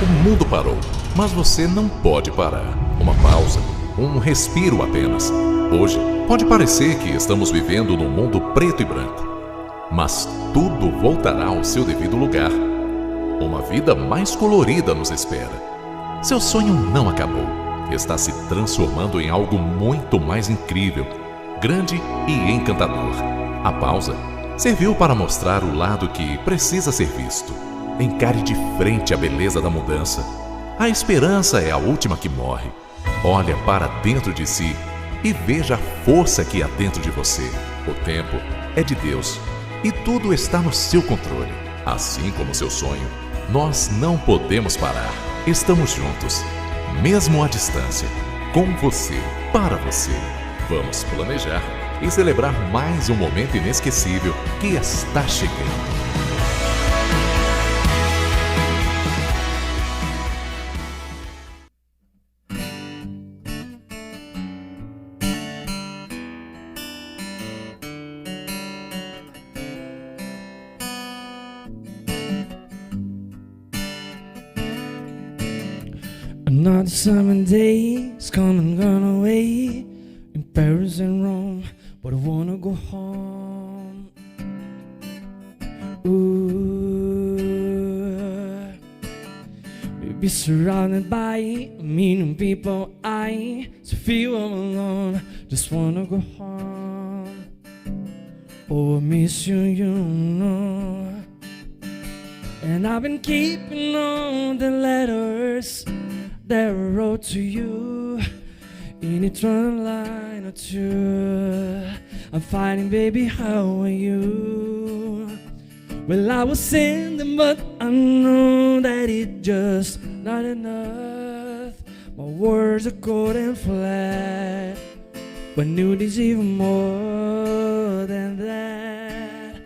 O mundo parou, mas você não pode parar. Uma pausa, um respiro apenas. Hoje, pode parecer que estamos vivendo num mundo preto e branco, mas tudo voltará ao seu devido lugar. Uma vida mais colorida nos espera. Seu sonho não acabou. Está se transformando em algo muito mais incrível, grande e encantador. A pausa serviu para mostrar o lado que precisa ser visto. Encare de frente a beleza da mudança. A esperança é a última que morre. Olha para dentro de si e veja a força que há dentro de você. O tempo é de Deus e tudo está no seu controle. Assim como seu sonho, nós não podemos parar. Estamos juntos, mesmo à distância, com você, para você. Vamos planejar e celebrar mais um momento inesquecível que está chegando. Another summer day is come and gone away in Paris and Rome, but I wanna go home. Ooh, be surrounded by a million people, I so feel I'm alone. Just wanna go home. Oh, I miss you, you know. And I've been keeping all the letters that I wrote to you in each one line or two. I'm fighting, baby, how are you? Well, I will send them, but I know that it's just not enough. My words are cold and flat, but knew there's even more than that.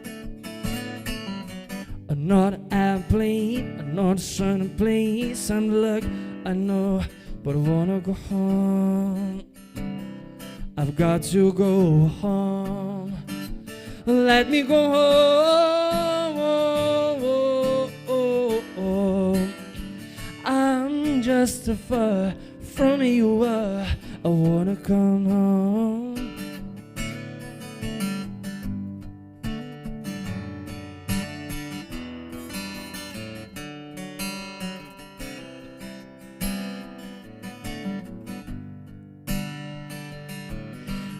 Another airplane, another sunny place, some luck I know, but I wanna go home. I've got to go home. Let me go home. I'm just as far from you are. I wanna come home.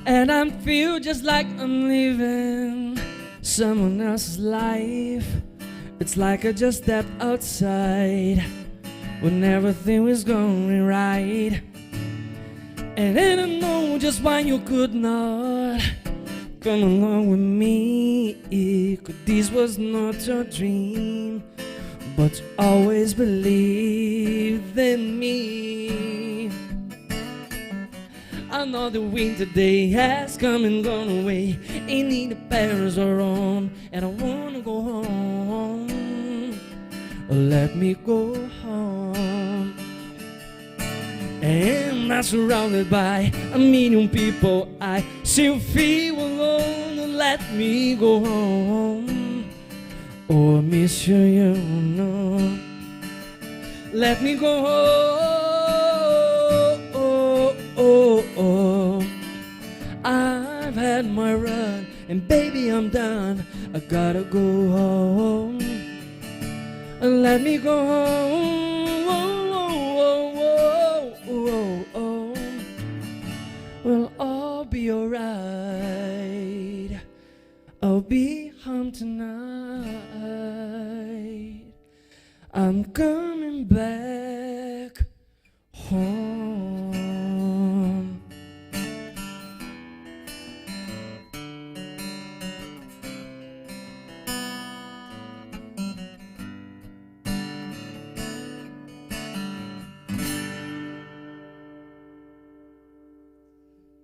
And I feel just like I'm living someone else's life. It's like I just stepped outside when everything was going right. And then I know just why you could not come along with me. 'Cause this was not your dream, but you always believed in me. Another winter day has come and gone away. Ain't need the Paris or Rome, and I wanna go home. Let me go home. And I'm surrounded by a million people, I still feel alone. Let me go home. Oh, I miss you, you know. Let me go home. I've had my run, and baby, I'm done. I gotta go home. Let me go home. Well, I'll be alright. I'll be home tonight. I'm coming back home.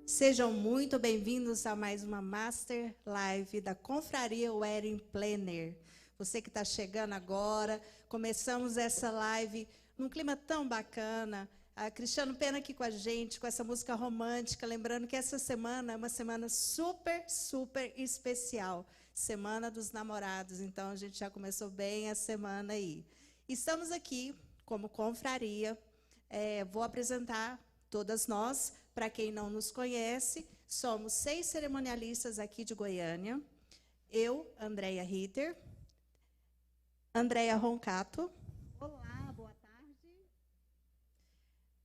Sejam muito bem-vindos a mais uma Master Live da Confraria Wedding Planner. Você que está chegando agora, começamos essa live num clima tão bacana. A Cristiano Pena aqui com a gente, com essa música romântica. Lembrando que essa semana é uma semana super, super especial. Semana dos Namorados. Então, a gente já começou bem a semana aí. Estamos aqui como confraria, vou apresentar todas nós. Para quem não nos conhece, somos 6 cerimonialistas aqui de Goiânia. Eu, Andréia Ritter, Andréia Roncato. Olá, boa tarde.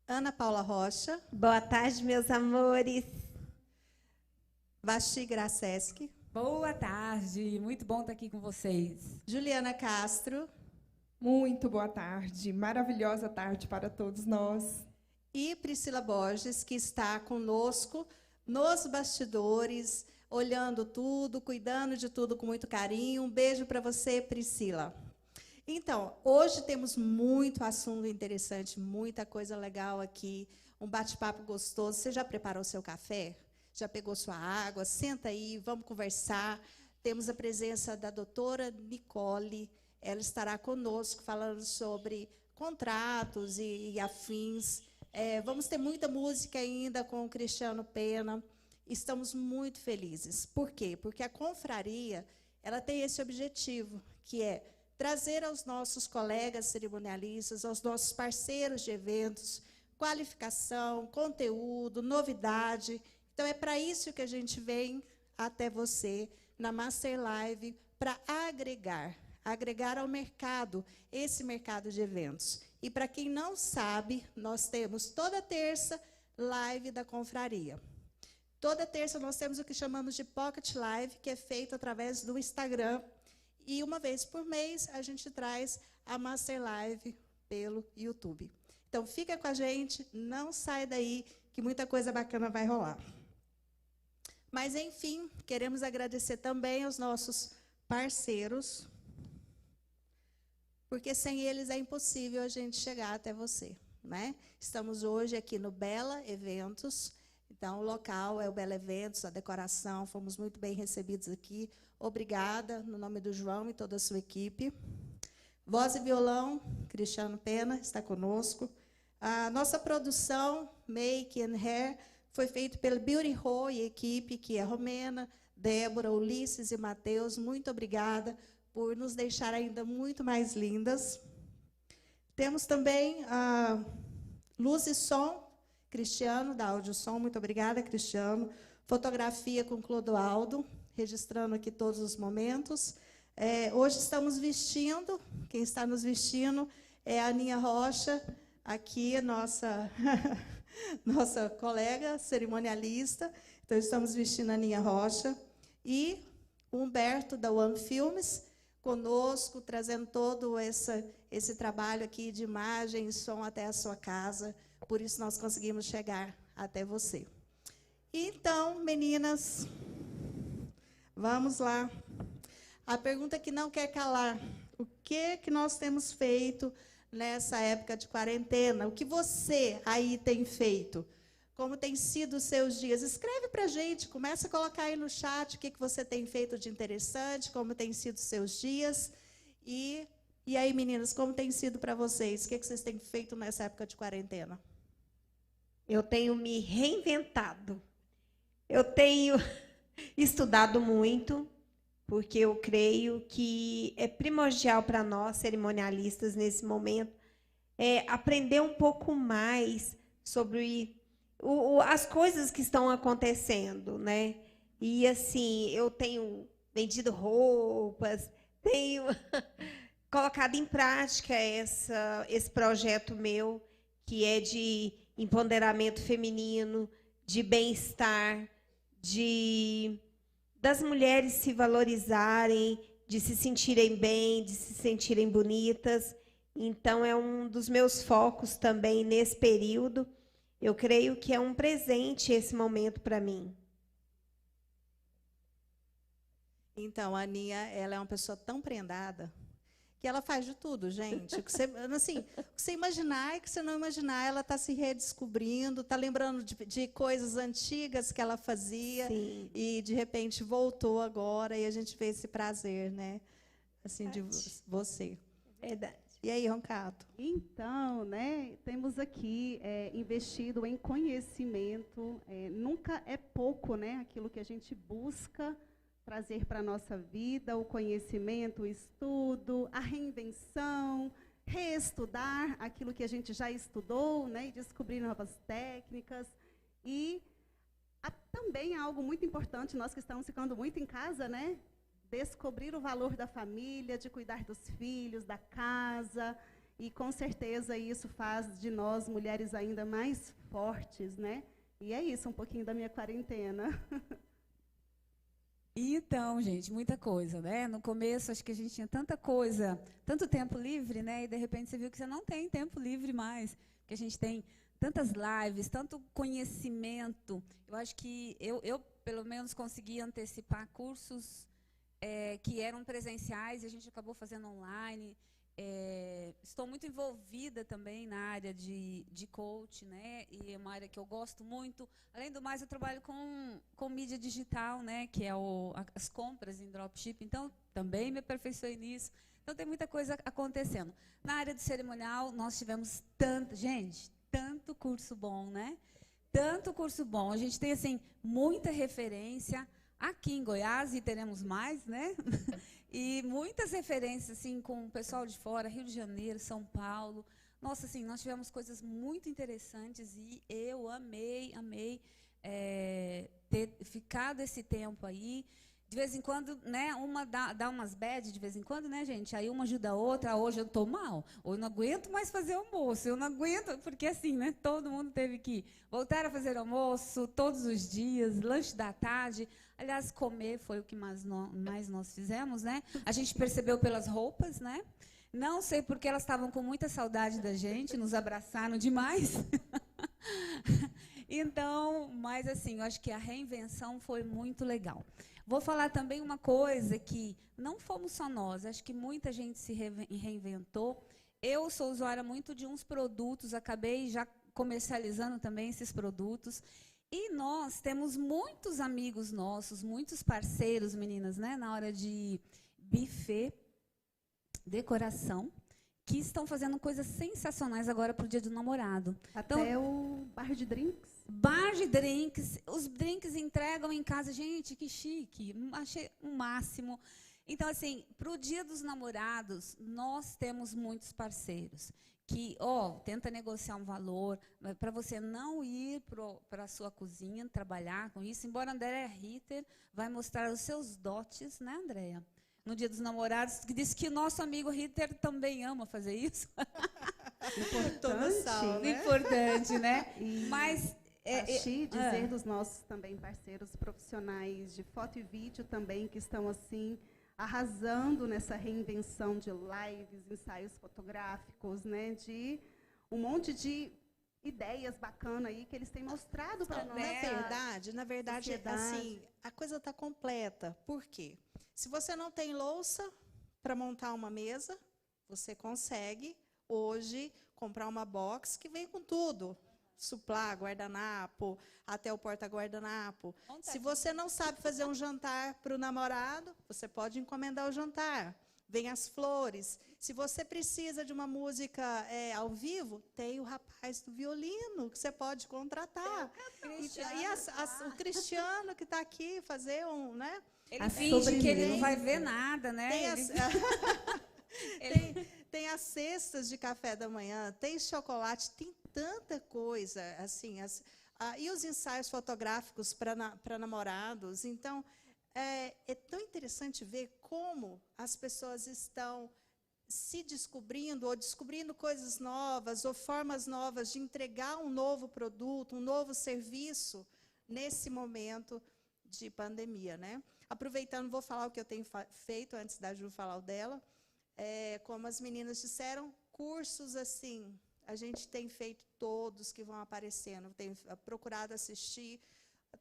Ana Paula Rocha. Boa tarde, meus amores. Vasti Graceski. Boa tarde, muito bom estar aqui com vocês. Juliana Castro. Muito boa tarde, maravilhosa tarde para todos nós. E Priscila Borges, que está conosco nos bastidores, olhando tudo, cuidando de tudo com muito carinho. Um beijo para você, Priscila. Então, hoje temos muito assunto interessante, muita coisa legal aqui, um bate-papo gostoso. Você já preparou seu café? Já pegou sua água? Senta aí, vamos conversar. Temos a presença da doutora Nicole. Ela estará conosco falando sobre contratos e afins. Vamos ter muita música ainda com o Cristiano Pena. Estamos muito felizes. Por quê? Porque a confraria ela tem esse objetivo, que é trazer aos nossos colegas cerimonialistas, aos nossos parceiros de eventos, qualificação, conteúdo, novidade. Então, é para isso que a gente vem até você na Master Live, para agregar ao mercado, esse mercado de eventos. E, para quem não sabe, nós temos toda terça live da confraria. Toda terça nós temos o que chamamos de Pocket Live, que é feito através do Instagram. E uma vez por mês a gente traz a Master Live pelo YouTube. Então, fica com a gente, não sai daí, que muita coisa bacana vai rolar. Mas, enfim, queremos agradecer também aos nossos parceiros, porque sem eles é impossível a gente chegar até você, né? Estamos hoje aqui no Bela Eventos. Então, o local é o Bela Eventos, a decoração, fomos muito bem recebidos aqui. Obrigada, no nome do João e toda a sua equipe. Voz e violão, Cristiano Pena está conosco. A nossa produção, Make and Hair, foi feita pelo Beauty Ho e equipe, que é Romena, Débora, Ulisses e Matheus. Muito obrigada por nos deixar ainda muito mais lindas. Temos também a Luz e Som, Cristiano, da Áudio Som. Muito obrigada, Cristiano. Fotografia com Clodoaldo, registrando aqui todos os momentos. Hoje estamos vestindo, quem está nos vestindo é a Aninha Rocha, aqui, nossa, nossa colega cerimonialista. Então, estamos vestindo a Aninha Rocha. E o Humberto, da One Filmes, conosco, trazendo todo esse trabalho aqui de imagem e som até a sua casa. Por isso, nós conseguimos chegar até você. Então, meninas, vamos lá. A pergunta que não quer calar. O que nós temos feito nessa época de quarentena? O que você aí tem feito? Como tem sido os seus dias? Escreve para a gente, começa a colocar aí no chat o que você tem feito de interessante, como tem sido os seus dias. E aí, meninas, como tem sido para vocês? O que vocês têm feito nessa época de quarentena? Eu tenho me reinventado. Eu tenho estudado muito, porque eu creio que é primordial para nós, cerimonialistas, nesse momento, aprender um pouco mais sobre as coisas que estão acontecendo, né? E, assim, eu tenho vendido roupas, tenho colocado em prática esse projeto meu, que é de empoderamento feminino, de bem-estar, das mulheres se valorizarem, de se sentirem bem, de se sentirem bonitas. Então, é um dos meus focos também nesse período. Eu creio que é um presente esse momento para mim. Então, a Aninha, ela é uma pessoa tão prendada que ela faz de tudo, gente. O que você imaginar e o que você não imaginar, ela está se redescobrindo, está lembrando de coisas antigas que ela fazia. Sim. E, de repente, voltou agora e a gente vê esse prazer, né? Assim, de você. Verdade. E aí, Roncato? Então, né, temos aqui investido em conhecimento. Nunca é pouco, né, aquilo que a gente busca trazer para a nossa vida, o conhecimento, o estudo, a reinvenção, reestudar aquilo que a gente já estudou, né, e descobrir novas técnicas. E também algo muito importante, nós que estamos ficando muito em casa, né, descobrir o valor da família, de cuidar dos filhos, da casa, e com certeza isso faz de nós mulheres ainda mais fortes, né? E é isso, um pouquinho da minha quarentena. Então, gente, muita coisa, né? No começo, acho que a gente tinha tanta coisa, tanto tempo livre, né? E, de repente, você viu que você não tem tempo livre mais, que a gente tem tantas lives, tanto conhecimento. Eu acho que eu pelo menos, consegui antecipar cursos que eram presenciais e a gente acabou fazendo online. Estou muito envolvida também na área de coach, né? E é uma área que eu gosto muito. Além do mais, eu trabalho com mídia digital, né? Que é as compras em dropship. Então, também me aperfeiçoei nisso. Então, tem muita coisa acontecendo. Na área de cerimonial, nós tivemos tanto curso bom, né? Tanto curso bom. A gente tem, assim, muita referência. Aqui em Goiás, e teremos mais, né? E muitas referências, assim, com o pessoal de fora, Rio de Janeiro, São Paulo. Nossa, assim, nós tivemos coisas muito interessantes e eu amei ter ficado esse tempo aí. De vez em quando, né, uma dá umas bad, de vez em quando, né, gente? Aí uma ajuda a outra, hoje eu estou mal, ou eu não aguento mais fazer almoço, eu não aguento, porque assim, né, todo mundo teve que voltar a fazer almoço todos os dias, lanche da tarde. Aliás, comer foi o que mais nós fizemos, né? A gente percebeu pelas roupas, né? Não sei porque elas estavam com muita saudade da gente, nos abraçaram demais. Então, mas assim, eu acho que a reinvenção foi muito legal. Vou falar também uma coisa que não fomos só nós, acho que muita gente se reinventou. Eu sou usuária muito de uns produtos, acabei já comercializando também esses produtos. E nós temos muitos amigos nossos, muitos parceiros, meninas, né, na hora de buffet, decoração, que estão fazendo coisas sensacionais agora para o Dia do Namorado. Até então, o bar de drinks. Bar de drinks, os drinks entregam em casa. Gente, que chique, achei o máximo. Então, assim, para o Dia dos Namorados, nós temos muitos parceiros que, tenta negociar um valor, para você não ir para a sua cozinha trabalhar com isso, embora a Andréa Ritter vai mostrar os seus dotes, né, Andréa? No Dia dos Namorados, que diz que o nosso amigo Ritter também ama fazer isso. Importante, né? Mas dizer dos nossos também parceiros profissionais de foto e vídeo também, que estão assim arrasando nessa reinvenção de lives, ensaios fotográficos, né, de um monte de ideias bacanas aí que eles têm mostrado para nós. Na verdade, assim, a coisa está completa. Por quê? Se você não tem louça para montar uma mesa, você consegue hoje comprar uma box que vem com tudo. Suplá, guardanapo, até o porta-guardanapo. Se você não sabe fazer um jantar para o namorado, você pode encomendar o jantar. Vem as flores. Se você precisa de uma música ao vivo, tem o rapaz do violino, que você pode contratar. O Cristiano, que está aqui, fazer um... né? Ele finge que ele não vai ver nada, né? Tem as cestas de café da manhã, tem chocolate, tem tanta coisa, assim, e os ensaios fotográficos para namorados. Então, é tão interessante ver como as pessoas estão se descobrindo, ou descobrindo coisas novas, ou formas novas de entregar um novo produto, um novo serviço, nesse momento de pandemia, né? Aproveitando, vou falar o que eu tenho feito, antes da Ju falar o dela. Como as meninas disseram, cursos assim, a gente tem feito todos que vão aparecendo, tenho procurado assistir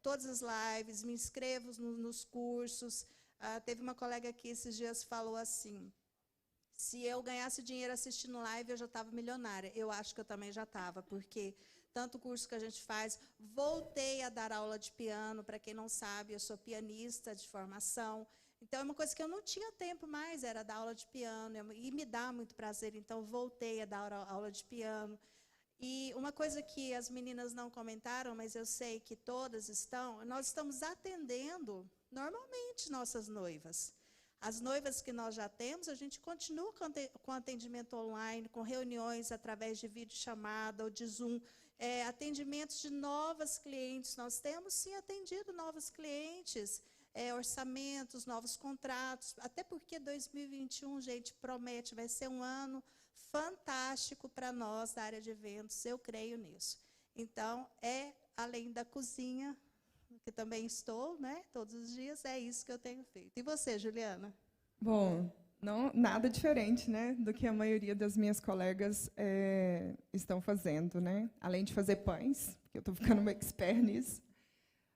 todas as lives, me inscrevo nos cursos. Teve uma colega aqui esses dias falou assim, se eu ganhasse dinheiro assistindo live, eu já estava milionária. Eu acho que eu também já estava, porque tanto curso que a gente faz, voltei a dar aula de piano, para quem não sabe, eu sou pianista de formação. Então, é uma coisa que eu não tinha tempo mais, era dar aula de piano, e me dá muito prazer, então voltei a dar aula de piano. E uma coisa que as meninas não comentaram, mas eu sei que todas nós estamos atendendo normalmente nossas noivas. As noivas que nós já temos, a gente continua com atendimento online, com reuniões através de videochamada ou de Zoom, atendimentos de novas clientes. Nós temos, sim, atendido novos clientes, orçamentos, novos contratos, até porque 2021, gente, promete, vai ser um ano fantástico para nós da área de eventos, eu creio nisso. Então, além da cozinha, que também estou, né, todos os dias, é isso que eu tenho feito. E você, Juliana? Bom, não, nada diferente, né, do que a maioria das minhas colegas estão fazendo, né? Além de fazer pães, porque eu estou ficando uma expert nisso,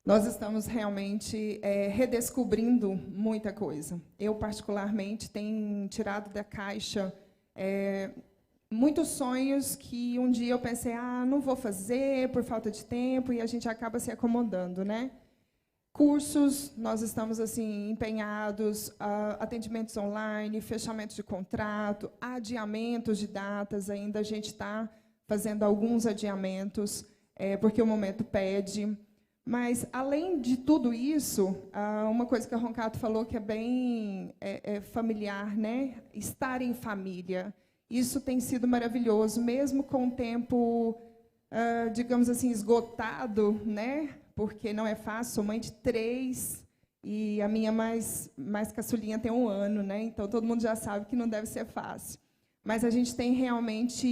nós estamos realmente redescobrindo muita coisa. Eu, particularmente, tenho tirado da caixa muitos sonhos que um dia eu pensei, não vou fazer por falta de tempo, e a gente acaba se acomodando, né? Cursos, nós estamos assim empenhados, atendimentos online, fechamento de contrato, adiamentos de datas, ainda a gente está fazendo alguns adiamentos, porque o momento pede. Mas, além de tudo isso, uma coisa que a Roncato falou que é bem familiar, né? Estar em família. Isso tem sido maravilhoso, mesmo com o tempo, digamos assim, esgotado, né? Porque não é fácil, sou mãe de 3, e a minha mais caçulinha tem 1 ano, né? Então, todo mundo já sabe que não deve ser fácil. Mas a gente tem realmente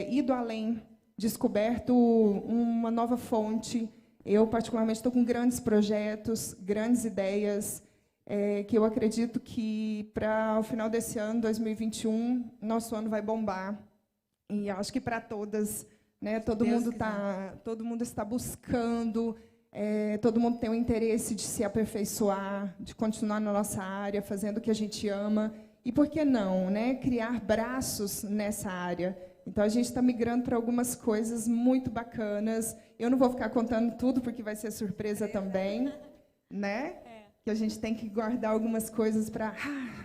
ido além, descoberto uma nova fonte. Eu, particularmente, estou com grandes projetos, grandes ideias, que eu acredito que, para o final desse ano, 2021, nosso ano vai bombar. E acho que para todas, né, todo mundo está buscando, todo mundo tem o interesse de se aperfeiçoar, de continuar na nossa área, fazendo o que a gente ama. E por que não, né, criar braços nessa área? Então, a gente está migrando para algumas coisas muito bacanas. Eu não vou ficar contando tudo, porque vai ser surpresa também, né? Que a gente tem que guardar algumas coisas para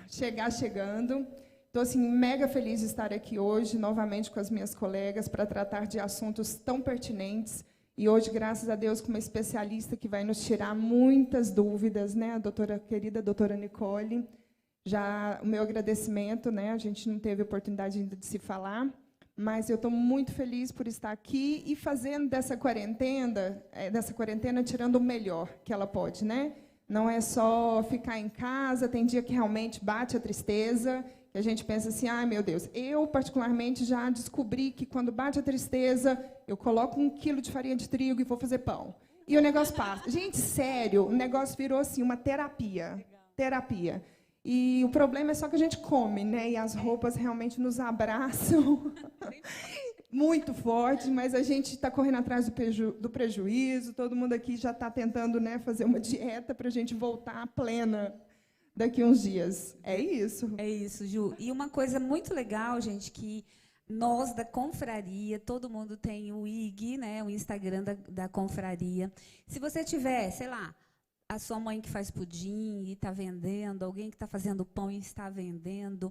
chegar chegando. Estou assim, mega feliz de estar aqui hoje, novamente com as minhas colegas, para tratar de assuntos tão pertinentes. E hoje, graças a Deus, com uma especialista que vai nos tirar muitas dúvidas, né? A querida doutora Nicole. Já o meu agradecimento, né? A gente não teve oportunidade ainda de se falar, mas eu estou muito feliz por estar aqui e fazendo dessa quarentena tirando o melhor que ela pode, né? Não é só ficar em casa, tem dia que realmente bate a tristeza, que a gente pensa assim, meu Deus, eu, particularmente, já descobri que, quando bate a tristeza, eu coloco 1 quilo de farinha de trigo e vou fazer pão. E o negócio passa. Gente, sério, o negócio virou assim, uma terapia. Terapia. E o problema é só que a gente come, né? E as roupas realmente nos abraçam muito forte, mas a gente está correndo atrás do prejuízo, todo mundo aqui já está tentando, né, fazer uma dieta para a gente voltar plena daqui uns dias. É isso. É isso, Ju. E uma coisa muito legal, gente, que nós da confraria, todo mundo tem o IG, né, o Instagram da confraria. Se você tiver, sei lá, a sua mãe que faz pudim e está vendendo, alguém que está fazendo pão e está vendendo,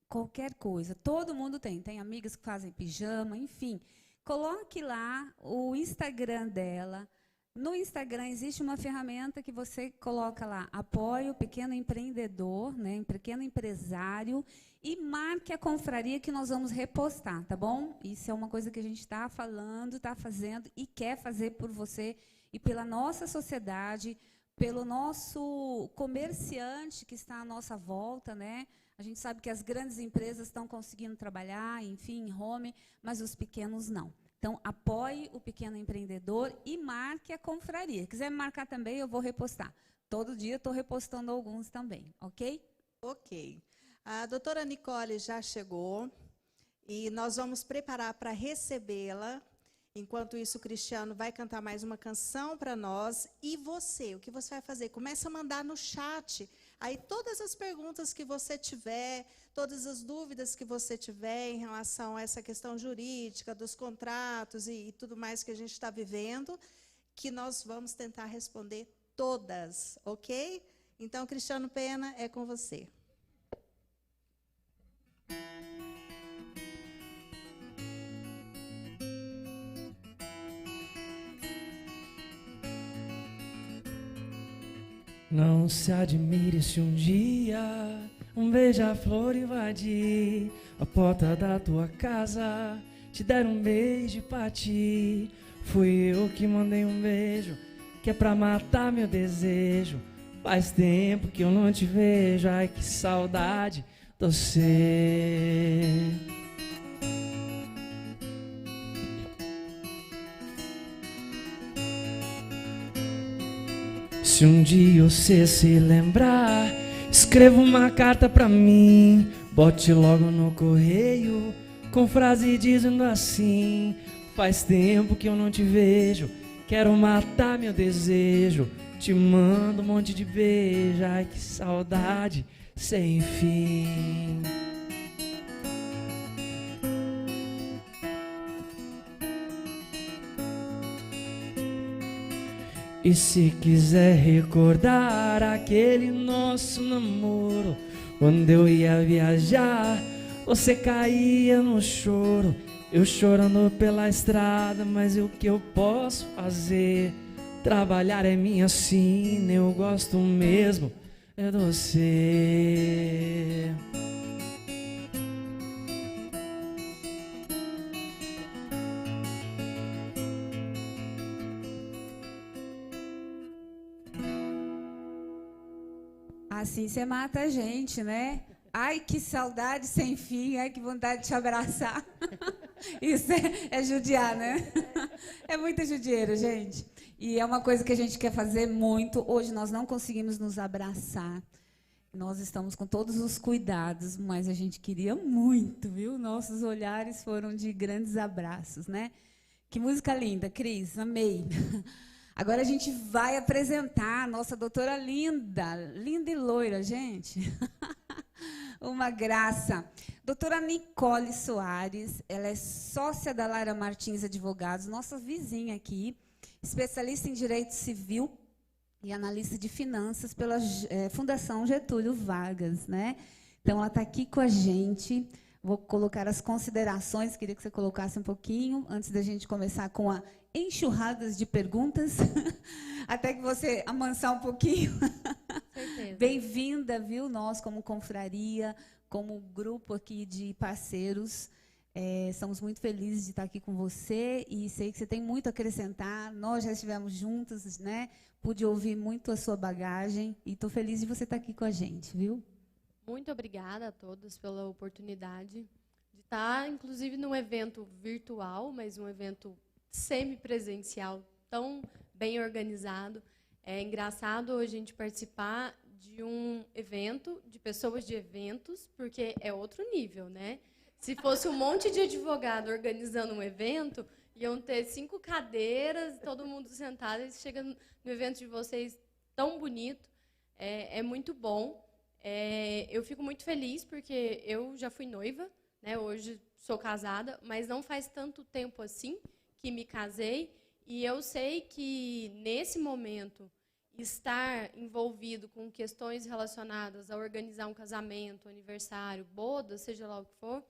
qualquer coisa, todo mundo tem. Tem amigas que fazem pijama, enfim. Coloque lá o Instagram dela. No Instagram existe uma ferramenta que você coloca lá, apoie o pequeno empreendedor, né, pequeno empresário, e marque a confraria que nós vamos repostar, tá bom? Isso é uma coisa que a gente está falando, está fazendo e quer fazer por você e pela nossa sociedade, pelo nosso comerciante que está à nossa volta, né? A gente sabe que as grandes empresas estão conseguindo trabalhar, enfim, em home, mas os pequenos não. Então, apoie o pequeno empreendedor e marque a confraria. Se quiser me marcar também, eu vou repostar. Todo dia estou repostando alguns também, ok? Ok. A doutora Nicole já chegou e nós vamos preparar para recebê-la. Enquanto isso, o Cristiano vai cantar mais uma canção para nós. E você, o que você vai fazer? Começa a mandar no chat. Aí todas as perguntas que você tiver, todas as dúvidas que você tiver em relação a essa questão jurídica, dos contratos e tudo mais que a gente está vivendo, que nós vamos tentar responder todas, ok? Então, Cristiano Pena, é com você. Não se admire se um dia um beija-flor invadir a porta da tua casa, te der um beijo pra ti. Fui eu que mandei um beijo, que é pra matar meu desejo. Faz tempo que eu não te vejo, ai que saudade de você. Se um dia você se lembrar, escreva uma carta pra mim, bote logo no correio, com frase dizendo assim: faz tempo que eu não te vejo, quero matar meu desejo. Te mando um monte de beijo, ai que saudade sem fim. E se quiser recordar aquele nosso namoro, quando eu ia viajar, você caía no choro, eu chorando pela estrada, mas o que eu posso fazer? Trabalhar é minha sina, eu gosto mesmo é de você. Assim você mata a gente, né? Ai, que saudade sem fim, ai, que vontade de te abraçar. Isso é judiar, né? É muita judieira, gente. E é uma coisa que a gente quer fazer muito. Hoje nós não conseguimos nos abraçar. Nós estamos com todos os cuidados, mas a gente queria muito, viu? Nossos olhares foram de grandes abraços, né? Que música linda, Cris, amei. Agora a gente vai apresentar a nossa doutora linda, linda e loira, gente. Uma graça. Doutora Nicole Soares, ela é sócia da Lara Martins Advogados, nossa vizinha aqui, especialista em Direito Civil e analista de finanças pela Fundação Getúlio Vargas, né? Então, ela está aqui com a gente. Vou colocar as considerações, queria que você colocasse um pouquinho, antes da gente começar com a enxurradas de perguntas, até que você amansar um pouquinho. Bem-vinda, viu? Nós, como confraria, como grupo aqui de parceiros, estamos muito felizes de estar aqui com você e sei que você tem muito a acrescentar. Nós já estivemos juntos, né? Pude ouvir muito a sua bagagem e estou feliz de você estar aqui com a gente, viu? Muito obrigada a todos pela oportunidade de estar, inclusive, num evento virtual, mas um evento semipresencial, tão bem organizado. É engraçado hoje a gente participar de um evento, de pessoas de eventos, porque é outro nível, né? Se fosse um monte de advogado organizando um evento, iam ter 5 cadeiras, todo mundo sentado, e chega no evento de vocês tão bonito, é muito bom. Eu fico muito feliz, porque eu já fui noiva, né? Hoje sou casada, mas não faz tanto tempo assim que me casei, e eu sei que, nesse momento, estar envolvido com questões relacionadas a organizar um casamento, aniversário, boda, seja lá o que for,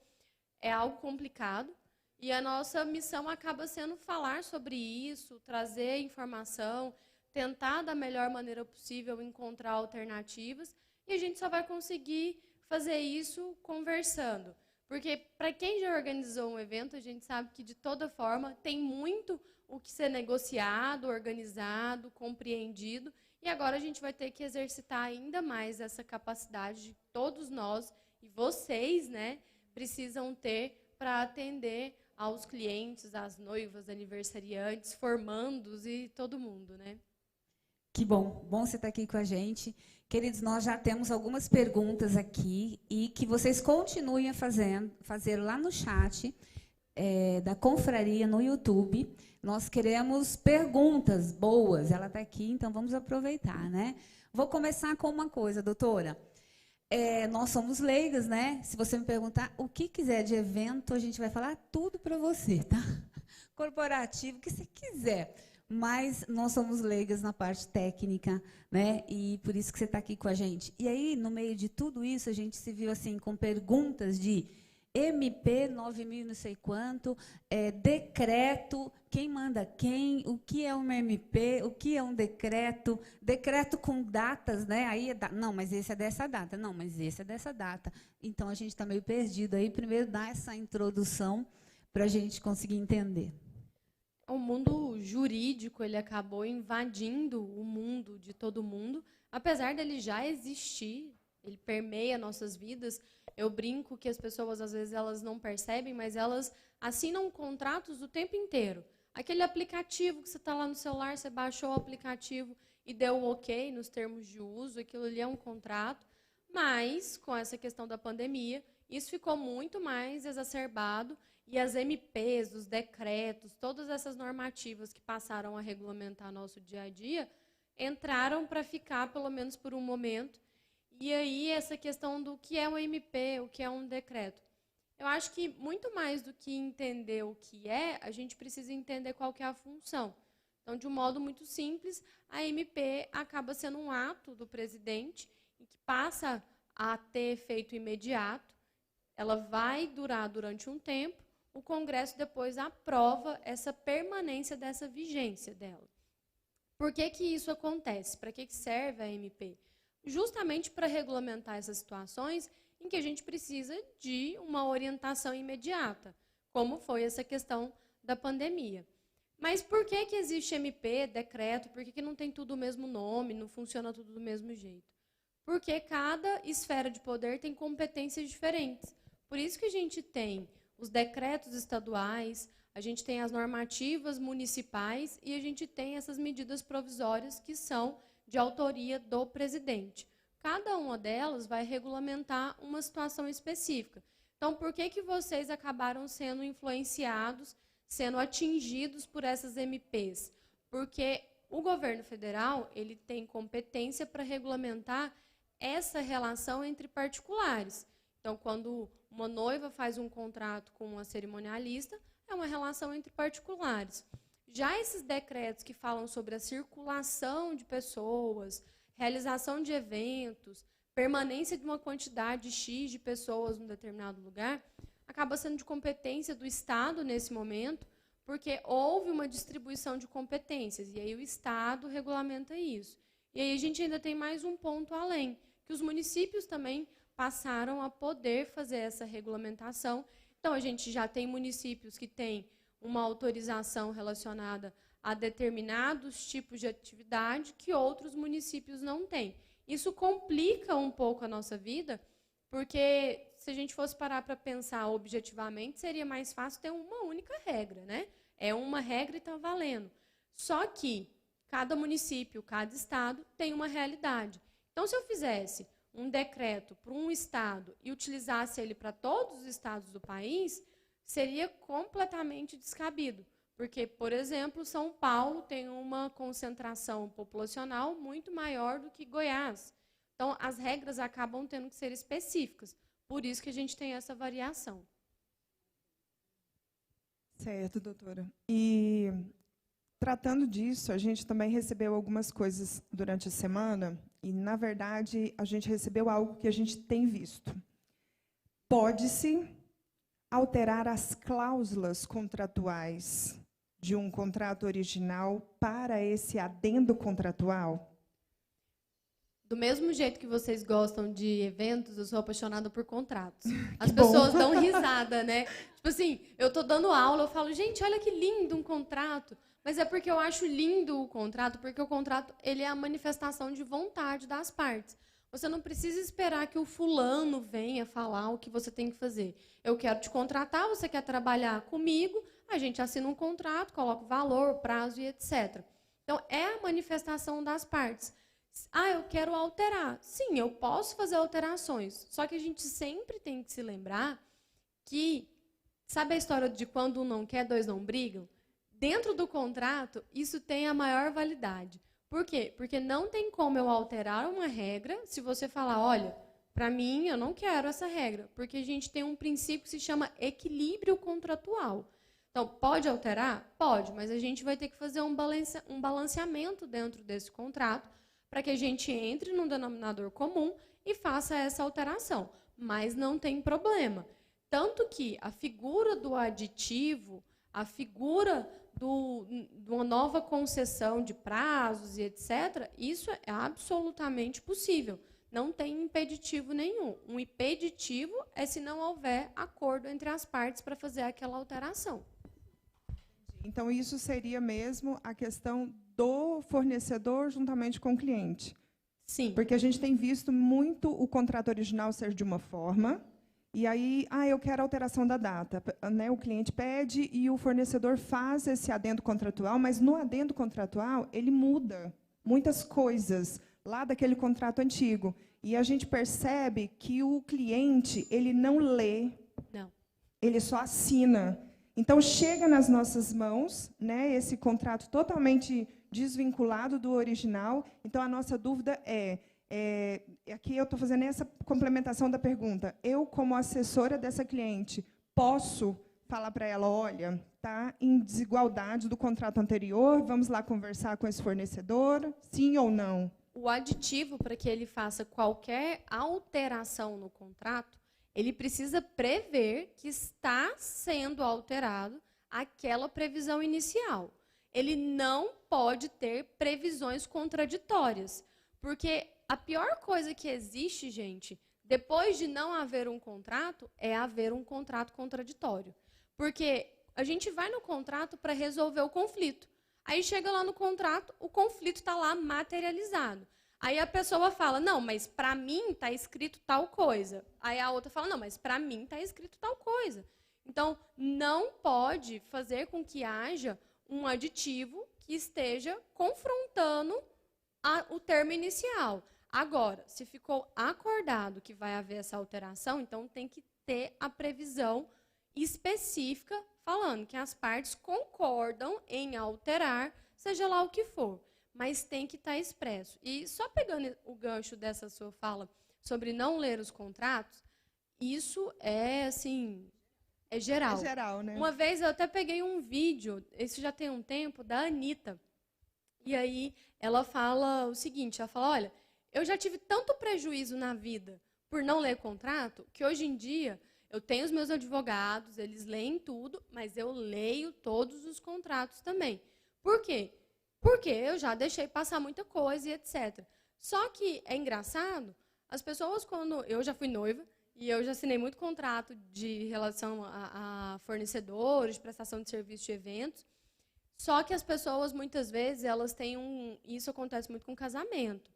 é algo complicado. E a nossa missão acaba sendo falar sobre isso, trazer informação, tentar, da melhor maneira possível, encontrar alternativas. E a gente só vai conseguir fazer isso conversando. Porque, para quem já organizou um evento, a gente sabe que, de toda forma, tem muito o que ser negociado, organizado, compreendido. E agora a gente vai ter que exercitar ainda mais essa capacidade de todos nós, e vocês, né, precisam ter para atender aos clientes, às noivas, aniversariantes, formandos e todo mundo, né? Que bom, bom você estar aqui com a gente. Queridos, nós já temos algumas perguntas aqui e que vocês continuem a fazer lá no chat da confraria no YouTube. Nós queremos perguntas boas, ela está aqui, então vamos aproveitar, né? Vou começar com uma coisa, doutora. Nós somos leigas, né? Se você me perguntar o que quiser de evento, a gente vai falar tudo para você, tá? Corporativo, o que você quiser. Mas nós somos leigas na parte técnica, né? E por isso que você está aqui com a gente. E aí, no meio de tudo isso, a gente se viu assim com perguntas de MP 9.000 não sei quanto, decreto, quem manda quem, o que é uma MP, o que é um decreto, decreto com datas, né? Aí não, mas esse é dessa data, não, mas esse é dessa data. Então a gente está meio perdido aí. Primeiro dá essa introdução para a gente conseguir entender. O mundo jurídico, ele acabou invadindo o mundo de todo mundo, apesar dele já existir, ele permeia nossas vidas. Eu brinco que as pessoas, às vezes, elas não percebem, mas elas assinam contratos o tempo inteiro. Aquele aplicativo que você está lá no celular, você baixou o aplicativo e deu o ok nos termos de uso, aquilo ali é um contrato, mas, com essa questão da pandemia, isso ficou muito mais exacerbado e as MPs, os decretos, todas essas normativas que passaram a regulamentar nosso dia a dia, entraram para ficar, pelo menos por um momento. E aí, essa questão do que é um MP, o que é um decreto. Eu acho que, muito mais do que entender o que é, a gente precisa entender qual que é a função. Então, de um modo muito simples, a MP acaba sendo um ato do presidente e que passa a ter efeito imediato. Ela vai durar durante um tempo, o Congresso depois aprova essa permanência dessa vigência dela. Por que que isso acontece? Para que serve a MP? Justamente para regulamentar essas situações em que a gente precisa de uma orientação imediata, como foi essa questão da pandemia. Mas por que que existe MP, decreto? Por que que não tem tudo o mesmo nome, não funciona tudo do mesmo jeito? Porque cada esfera de poder tem competências diferentes. Por isso que a gente tem os decretos estaduais, a gente tem as normativas municipais e a gente tem essas medidas provisórias que são de autoria do presidente. Cada uma delas vai regulamentar uma situação específica. Então, por que que vocês acabaram sendo influenciados, sendo atingidos por essas MPs? Porque o governo federal, ele tem competência para regulamentar essa relação entre particulares. Então, quando uma noiva faz um contrato com uma cerimonialista, é uma relação entre particulares. Já esses decretos que falam sobre a circulação de pessoas, realização de eventos, permanência de uma quantidade X de pessoas num determinado lugar, acaba sendo de competência do Estado nesse momento, porque houve uma distribuição de competências, e aí o Estado regulamenta isso. E aí a gente ainda tem mais um ponto além, que os municípios também passaram a poder fazer essa regulamentação. Então, a gente já tem municípios que têm uma autorização relacionada a determinados tipos de atividade que outros municípios não têm. Isso complica um pouco a nossa vida, porque se a gente fosse parar para pensar objetivamente, seria mais fácil ter uma única regra, né? É uma regra e está valendo. Só que cada município, cada estado tem uma realidade. Então, se eu fizesse um decreto para um estado e utilizasse ele para todos os estados do país, seria completamente descabido. Porque, por exemplo, São Paulo tem uma concentração populacional muito maior do que Goiás. Então, as regras acabam tendo que ser específicas. Por isso que a gente tem essa variação. Certo, doutora. E, tratando disso, a gente também recebeu algumas coisas durante a semana, e, na verdade, a gente recebeu algo que a gente tem visto. Pode-se alterar as cláusulas contratuais de um contrato original para esse adendo contratual? Do mesmo jeito que vocês gostam de eventos, eu sou apaixonada por contratos. As pessoas dão risada, né? Tipo assim, eu estou dando aula, eu falo, gente, olha que lindo um contrato. Mas é porque eu acho lindo o contrato, porque o contrato ele é a manifestação de vontade das partes. Você não precisa esperar que o fulano venha falar o que você tem que fazer. Eu quero te contratar, você quer trabalhar comigo, a gente assina um contrato, coloca o valor, prazo e etc. Então, é a manifestação das partes. Ah, eu quero alterar. Sim, eu posso fazer alterações. Só que a gente sempre tem que se lembrar que, sabe a história de quando um não quer, dois não brigam? Dentro do contrato, isso tem a maior validade. Por quê? Porque não tem como eu alterar uma regra se você falar, olha, para mim, eu não quero essa regra, porque a gente tem um princípio que se chama equilíbrio contratual. Então, pode alterar? Pode, mas a gente vai ter que fazer um balanceamento dentro desse contrato para que a gente entre num denominador comum e faça essa alteração. Mas não tem problema. Tanto que a figura do aditivo, a figura de uma nova concessão de prazos e etc., isso é absolutamente possível. Não tem impeditivo nenhum. Um impeditivo é se não houver acordo entre as partes para fazer aquela alteração. Então, isso seria mesmo a questão do fornecedor juntamente com o cliente. Sim. Porque a gente tem visto muito o contrato original ser de uma forma, e aí, eu quero alteração da data. Né? O cliente pede e o fornecedor faz esse adendo contratual, mas no adendo contratual ele muda muitas coisas lá daquele contrato antigo. E a gente percebe que o cliente ele não lê, Não. ele só assina. Então, chega nas nossas mãos, né, esse contrato totalmente desvinculado do original. Então, a nossa dúvida aqui eu estou fazendo essa complementação da pergunta. Eu, como assessora dessa cliente, posso falar para ela, olha, está em desigualdade do contrato anterior, vamos lá conversar com esse fornecedor, sim ou não? O aditivo, para que ele faça qualquer alteração no contrato, ele precisa prever que está sendo alterado aquela previsão inicial. Ele não pode ter previsões contraditórias, porque a pior coisa que existe, gente, depois de não haver um contrato, é haver um contrato contraditório. Porque a gente vai no contrato para resolver o conflito. Aí chega lá no contrato, o conflito está lá materializado. Aí a pessoa fala, não, mas para mim está escrito tal coisa. Aí a outra fala, não, mas para mim está escrito tal coisa. Então, não pode fazer com que haja um aditivo que esteja confrontando o termo inicial. Agora, se ficou acordado que vai haver essa alteração, então tem que ter a previsão específica falando que as partes concordam em alterar, seja lá o que for, mas tem que estar expresso. E só pegando o gancho dessa sua fala sobre não ler os contratos, isso é assim, é geral. É geral, né? Uma vez eu até peguei um vídeo, isso já tem um tempo, da Anitta. E aí ela fala o seguinte, ela fala, olha, eu já tive tanto prejuízo na vida por não ler contrato, que hoje em dia eu tenho os meus advogados, eles leem tudo, mas eu leio todos os contratos também. Por quê? Porque eu já deixei passar muita coisa e etc. Só que é engraçado, as pessoas, quando eu já fui noiva, e eu já assinei muito contrato de relação a fornecedores, de prestação de serviço de eventos, só que as pessoas, muitas vezes, elas têm isso acontece muito com casamento.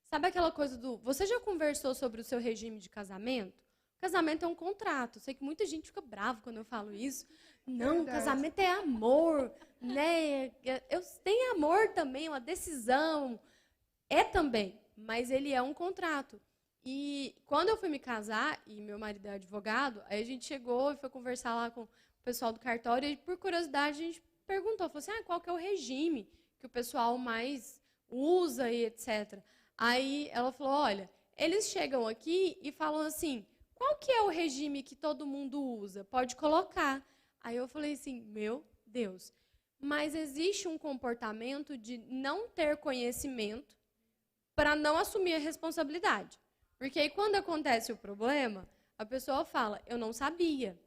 Sabe aquela coisa do... Você já conversou sobre o seu regime de casamento? Casamento é um contrato. Sei que muita gente fica brava quando eu falo isso. Não, casamento é amor, né? Tem amor também, uma decisão. É também, mas ele é um contrato. E quando eu fui me casar, e meu marido é advogado, aí a gente chegou e foi conversar lá com o pessoal do cartório, e por curiosidade a gente perguntou, falou assim, qual que é o regime que o pessoal mais usa e etc. Aí ela falou, olha, eles chegam aqui e falam assim, qual que é o regime que todo mundo usa? Pode colocar. Aí eu falei assim, meu Deus, mas existe um comportamento de não ter conhecimento para não assumir a responsabilidade. Porque aí quando acontece o problema, a pessoa fala, eu não sabia.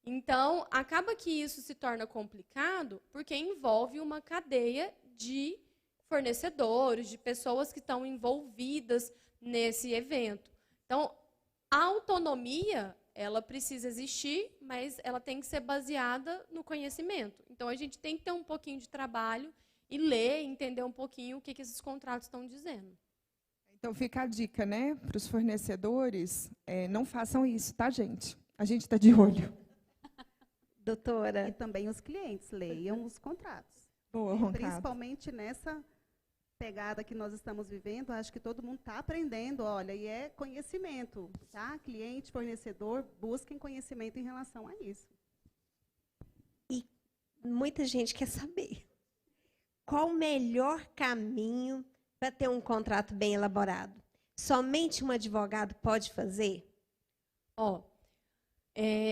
Então, acaba que isso se torna complicado porque envolve uma cadeia de fornecedores, de pessoas que estão envolvidas nesse evento. Então, a autonomia, ela precisa existir, mas ela tem que ser baseada no conhecimento. Então, a gente tem que ter um pouquinho de trabalho e ler, entender um pouquinho o que esses contratos estão dizendo. Então, fica a dica, né, para os fornecedores, não façam isso, tá, gente? A gente está de olho. Doutora. E também os clientes leiam os contratos. Boa, Roncato. Principalmente nessa pegada que nós estamos vivendo, acho que todo mundo está aprendendo, olha, e é conhecimento, tá? Cliente, fornecedor, busquem conhecimento em relação a isso. E muita gente quer saber qual o melhor caminho para ter um contrato bem elaborado. Somente um advogado pode fazer?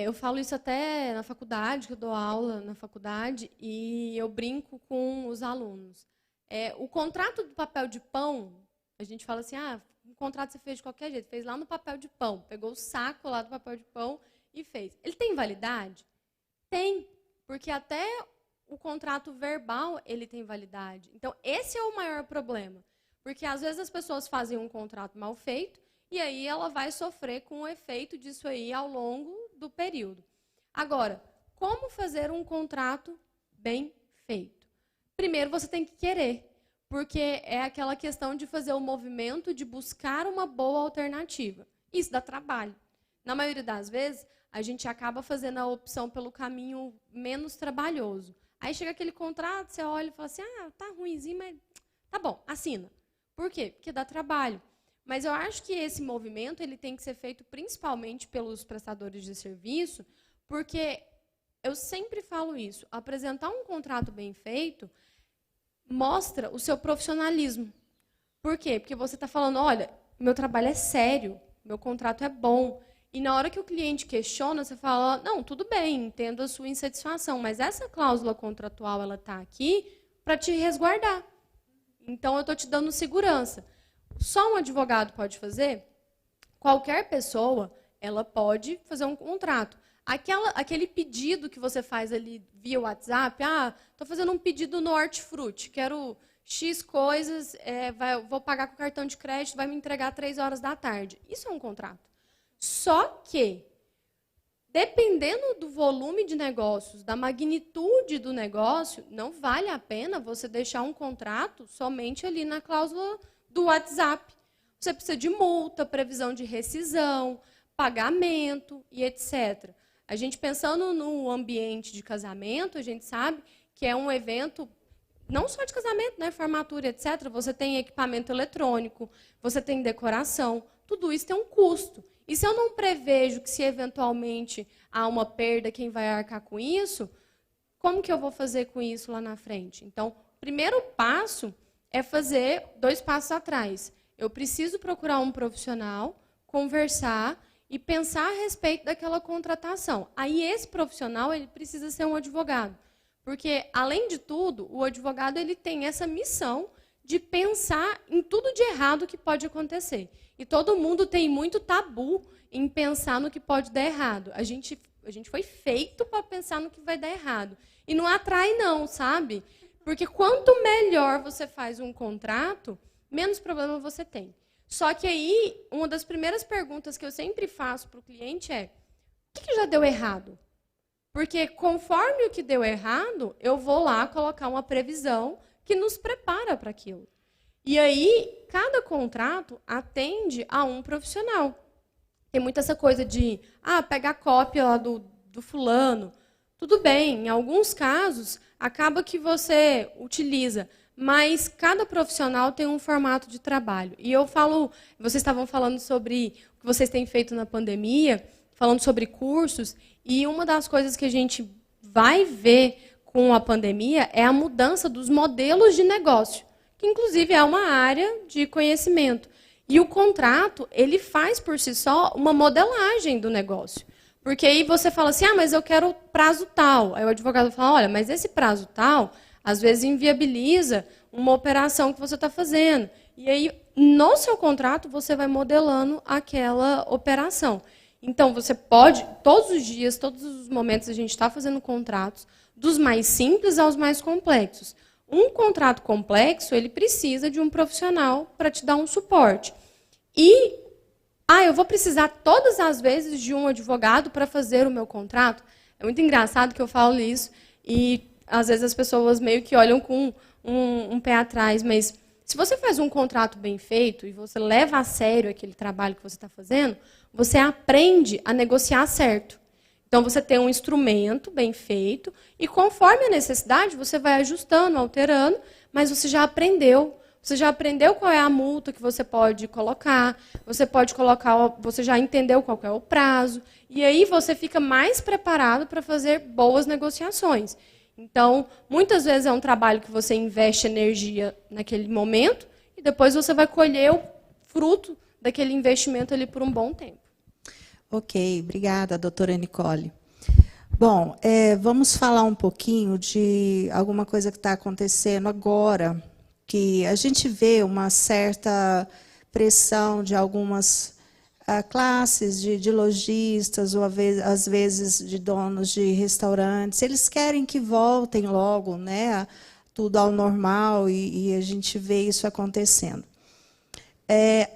Eu falo isso até na faculdade, que eu dou aula na faculdade, e eu brinco com os alunos. O contrato do papel de pão, a gente fala assim, um contrato você fez de qualquer jeito, fez lá no papel de pão, pegou o saco lá do papel de pão e fez. Ele tem validade? Tem, porque até o contrato verbal ele tem validade. Então, esse é o maior problema. Porque, às vezes, as pessoas fazem um contrato mal feito e aí ela vai sofrer com o efeito disso aí ao longo do período. Agora, como fazer um contrato bem feito? Primeiro, você tem que querer, porque é aquela questão de fazer o movimento de buscar uma boa alternativa. Isso dá trabalho. Na maioria das vezes, a gente acaba fazendo a opção pelo caminho menos trabalhoso. Aí chega aquele contrato, você olha e fala assim, tá ruimzinho, mas tá bom, assina. Por quê? Porque dá trabalho. Mas eu acho que esse movimento ele tem que ser feito principalmente pelos prestadores de serviço, porque eu sempre falo isso, apresentar um contrato bem feito mostra o seu profissionalismo. Por quê? Porque você está falando, olha, meu trabalho é sério, meu contrato é bom. E na hora que o cliente questiona, você fala, não, tudo bem, entendo a sua insatisfação, mas essa cláusula contratual ela está aqui para te resguardar. Então, eu estou te dando segurança. Só um advogado pode fazer? Qualquer pessoa, ela pode fazer um contrato. Aquele pedido que você faz ali via WhatsApp, estou fazendo um pedido no Hortifruti, quero X coisas, vou pagar com cartão de crédito, vai me entregar 3 horas da tarde. Isso é um contrato. Só que, dependendo do volume de negócios, da magnitude do negócio, não vale a pena você deixar um contrato somente ali na cláusula do WhatsApp. Você precisa de multa, previsão de rescisão, pagamento e etc. A gente pensando no ambiente de casamento, a gente sabe que é um evento não só de casamento, né, formatura, etc. Você tem equipamento eletrônico, você tem decoração, tudo isso tem um custo. E se eu não prevejo que se eventualmente há uma perda, quem vai arcar com isso, como que eu vou fazer com isso lá na frente? Então, o primeiro passo é fazer 2 passos atrás. Eu preciso procurar um profissional, conversar e pensar a respeito daquela contratação. Aí esse profissional ele precisa ser um advogado. Porque, além de tudo, o advogado ele tem essa missão de pensar em tudo de errado que pode acontecer. E todo mundo tem muito tabu em pensar no que pode dar errado. A gente foi feito para pensar no que vai dar errado. E não atrai não, sabe? Porque quanto melhor você faz um contrato, menos problema você tem. Só que aí, uma das primeiras perguntas que eu sempre faço para o cliente é: o que já deu errado? Porque conforme o que deu errado, eu vou lá colocar uma previsão que nos prepara para aquilo. E aí, cada contrato atende a um profissional. Tem muita essa coisa de pegar cópia lá do fulano. Tudo bem, em alguns casos, acaba que você utiliza, mas cada profissional tem um formato de trabalho. E eu falo, vocês estavam falando sobre o que vocês têm feito na pandemia, falando sobre cursos, e uma das coisas que a gente vai ver com a pandemia é a mudança dos modelos de negócio, que inclusive é uma área de conhecimento. E o contrato, ele faz por si só uma modelagem do negócio. Porque aí você fala assim, mas eu quero prazo tal. Aí o advogado fala, olha, mas esse prazo tal, às vezes inviabiliza uma operação que você está fazendo. E aí, no seu contrato, você vai modelando aquela operação. Então, você pode, todos os dias, todos os momentos, a gente está fazendo contratos, dos mais simples aos mais complexos. Um contrato complexo, ele precisa de um profissional para te dar um suporte. E, eu vou precisar todas as vezes de um advogado para fazer o meu contrato? É muito engraçado que eu falo isso, e às vezes as pessoas meio que olham com um pé atrás, mas se você faz um contrato bem feito e você leva a sério aquele trabalho que você está fazendo, você aprende a negociar certo. Então, você tem um instrumento bem feito e, conforme a necessidade, você vai ajustando, alterando, mas você já aprendeu. Você já aprendeu qual é a multa que você pode colocar, você já entendeu qual é o prazo, e aí você fica mais preparado para fazer boas negociações. Então, muitas vezes é um trabalho que você investe energia naquele momento e depois você vai colher o fruto daquele investimento ali por um bom tempo. Ok, obrigada, doutora Nicole. Bom, vamos falar um pouquinho de alguma coisa que está acontecendo agora, que a gente vê uma certa pressão de algumas classes de lojistas, ou às vezes de donos de restaurantes, eles querem que voltem logo, né, tudo ao normal, e a gente vê isso acontecendo.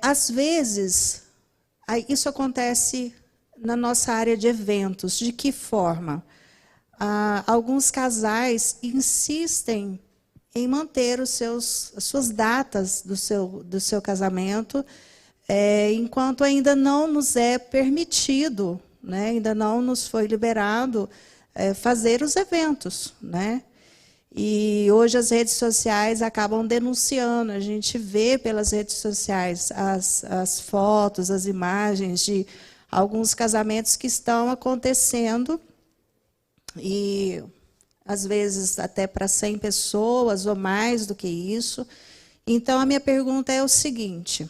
Às vezes, isso acontece na nossa área de eventos. De que forma? Alguns casais insistem em manter as suas datas do seu casamento, enquanto ainda não nos é permitido, né, ainda não nos foi liberado fazer os eventos, né? E hoje as redes sociais acabam denunciando, a gente vê pelas redes sociais as fotos, as imagens de alguns casamentos que estão acontecendo, e às vezes até para 100 pessoas ou mais do que isso. Então, a minha pergunta é o seguinte: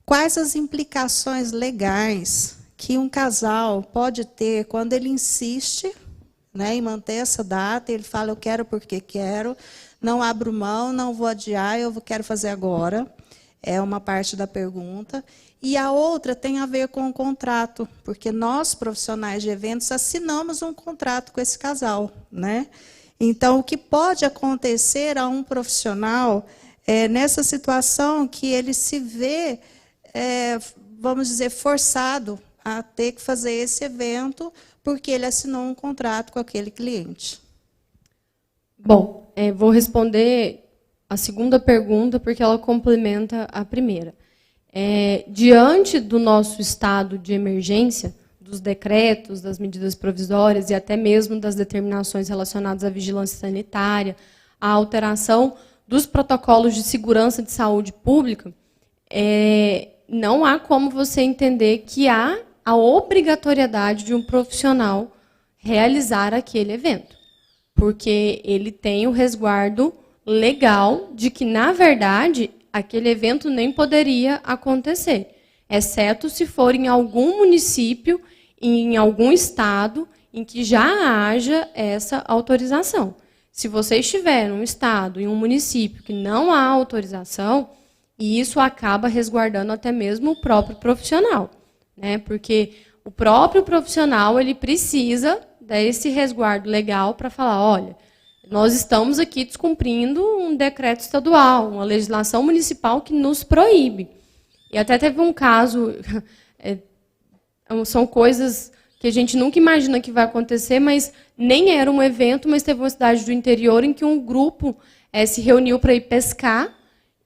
quais as implicações legais que um casal pode ter quando ele insiste, né, em manter essa data? Ele fala, eu quero porque quero, não abro mão, não vou adiar, eu quero fazer agora. É uma parte da pergunta. E a outra tem a ver com o contrato, porque nós, profissionais de eventos, assinamos um contrato com esse casal, né? Então, o que pode acontecer a um profissional nessa situação que ele se vê, vamos dizer, forçado a ter que fazer esse evento porque ele assinou um contrato com aquele cliente? Bom, vou responder a segunda pergunta porque ela complementa a primeira. Diante do nosso estado de emergência, dos decretos, das medidas provisórias e até mesmo das determinações relacionadas à vigilância sanitária, à alteração dos protocolos de segurança de saúde pública, não há como você entender que há a obrigatoriedade de um profissional realizar aquele evento, porque ele tem o resguardo legal de que, na verdade, aquele evento nem poderia acontecer, exceto se for em algum município, em algum estado, em que já haja essa autorização. Se você estiver num estado, em um município que não há autorização, isso acaba resguardando até mesmo o próprio profissional, né? Porque o próprio profissional ele precisa desse resguardo legal para falar, olha, nós estamos aqui descumprindo um decreto estadual, uma legislação municipal que nos proíbe. E até teve um caso, são coisas que a gente nunca imagina que vai acontecer, mas nem era um evento, mas teve uma cidade do interior em que um grupo se reuniu para ir pescar,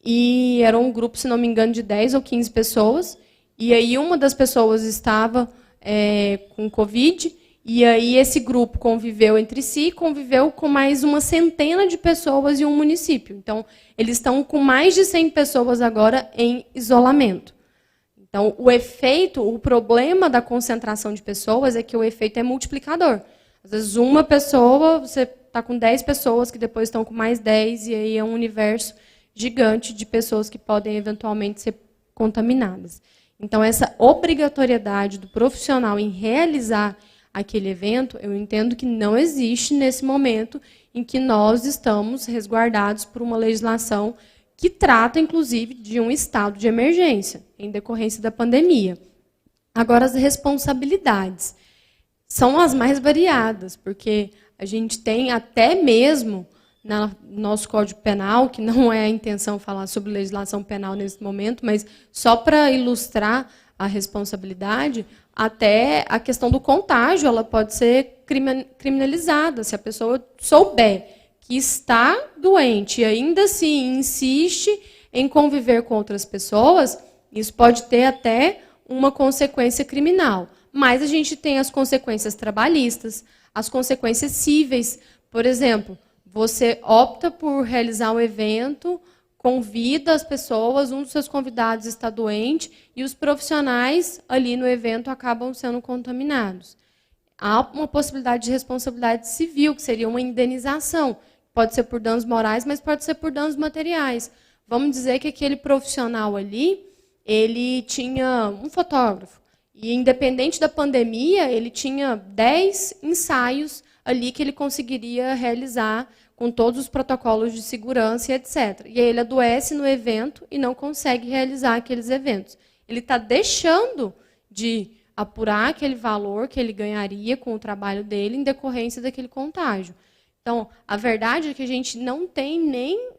e era um grupo, se não me engano, de 10 ou 15 pessoas, e aí uma das pessoas estava com Covid, e aí esse grupo conviveu entre si, conviveu com mais uma centena de pessoas em um município. Então, eles estão com mais de 100 pessoas agora em isolamento. Então, o problema da concentração de pessoas é que o efeito é multiplicador. Às vezes, uma pessoa, você está com 10 pessoas que depois estão com mais 10, e aí é um universo gigante de pessoas que podem eventualmente ser contaminadas. Então, essa obrigatoriedade do profissional em realizar aquele evento, eu entendo que não existe nesse momento em que nós estamos resguardados por uma legislação que trata, inclusive, de um estado de emergência, em decorrência da pandemia. Agora, as responsabilidades são as mais variadas, porque a gente tem até mesmo no nosso Código Penal, que não é a intenção falar sobre legislação penal nesse momento, mas só para ilustrar a responsabilidade, até a questão do contágio, ela pode ser criminalizada. Se a pessoa souber que está doente e ainda assim insiste em conviver com outras pessoas, isso pode ter até uma consequência criminal. Mas a gente tem as consequências trabalhistas, as consequências cíveis. Por exemplo, você opta por realizar um evento, convida as pessoas, um dos seus convidados está doente e os profissionais ali no evento acabam sendo contaminados. Há uma possibilidade de responsabilidade civil, que seria uma indenização. Pode ser por danos morais, mas pode ser por danos materiais. Vamos dizer que aquele profissional ali, ele tinha um fotógrafo. E, independente da pandemia, ele tinha 10 ensaios ali que ele conseguiria realizar com todos os protocolos de segurança e etc. E aí ele adoece no evento e não consegue realizar aqueles eventos. ele está deixando de apurar aquele valor que ele ganharia com o trabalho dele em decorrência daquele contágio. Então, a verdade é que a gente não tem nem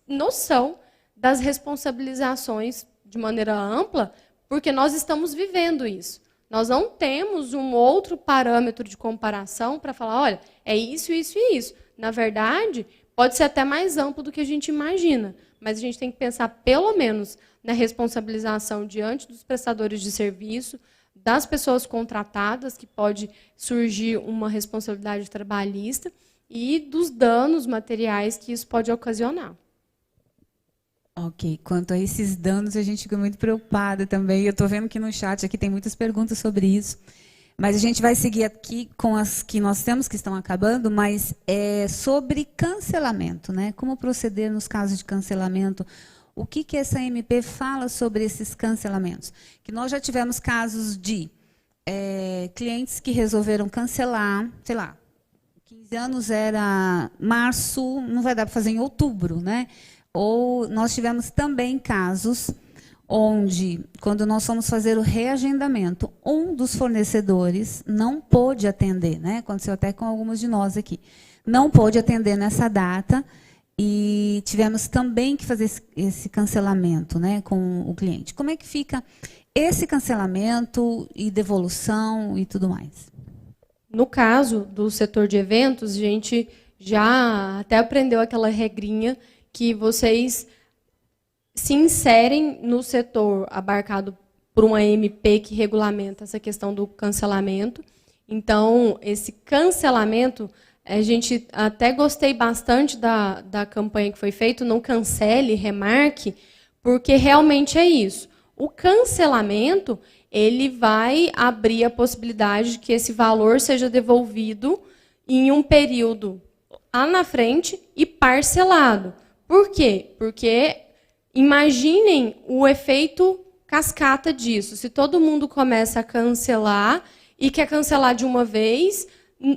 noção das responsabilizações de maneira ampla, porque nós estamos vivendo isso. Nós não temos um outro parâmetro de comparação para falar, olha, é isso, isso e isso. Na verdade, pode ser até mais amplo do que a gente imagina, mas a gente tem que pensar, pelo menos, na responsabilização diante dos prestadores de serviço, das pessoas contratadas, que pode surgir uma responsabilidade trabalhista, e dos danos materiais que isso pode ocasionar. Ok, quanto a esses danos, a gente fica muito preocupada também. Eu estou vendo que no chat aqui tem muitas perguntas sobre isso. Mas a gente vai seguir aqui com as que nós temos, que estão acabando, mas é sobre cancelamento, né? Como proceder nos casos de cancelamento. O que essa MP fala sobre esses cancelamentos? Que nós já tivemos casos de clientes que resolveram cancelar, sei lá, 15 anos era março, não vai dar para fazer em outubro, né? Ou nós tivemos também casos onde, quando nós fomos fazer o reagendamento, um dos fornecedores não pôde atender, né? Aconteceu até com alguns de nós aqui. Não pôde atender nessa data e tivemos também que fazer esse cancelamento, né, com o cliente. Como é que fica esse cancelamento e devolução e tudo mais? No caso do setor de eventos, a gente já até aprendeu aquela regrinha que vocês se inserem no setor abarcado por uma MP que regulamenta essa questão do cancelamento. Então, esse cancelamento, a gente até gostei bastante da campanha que foi feita, não cancele, remarque, porque realmente é isso. O cancelamento, ele vai abrir a possibilidade de que esse valor seja devolvido em um período lá na frente e parcelado. Por quê? Porque imaginem o efeito cascata disso. Se todo mundo começa a cancelar e quer cancelar de uma vez,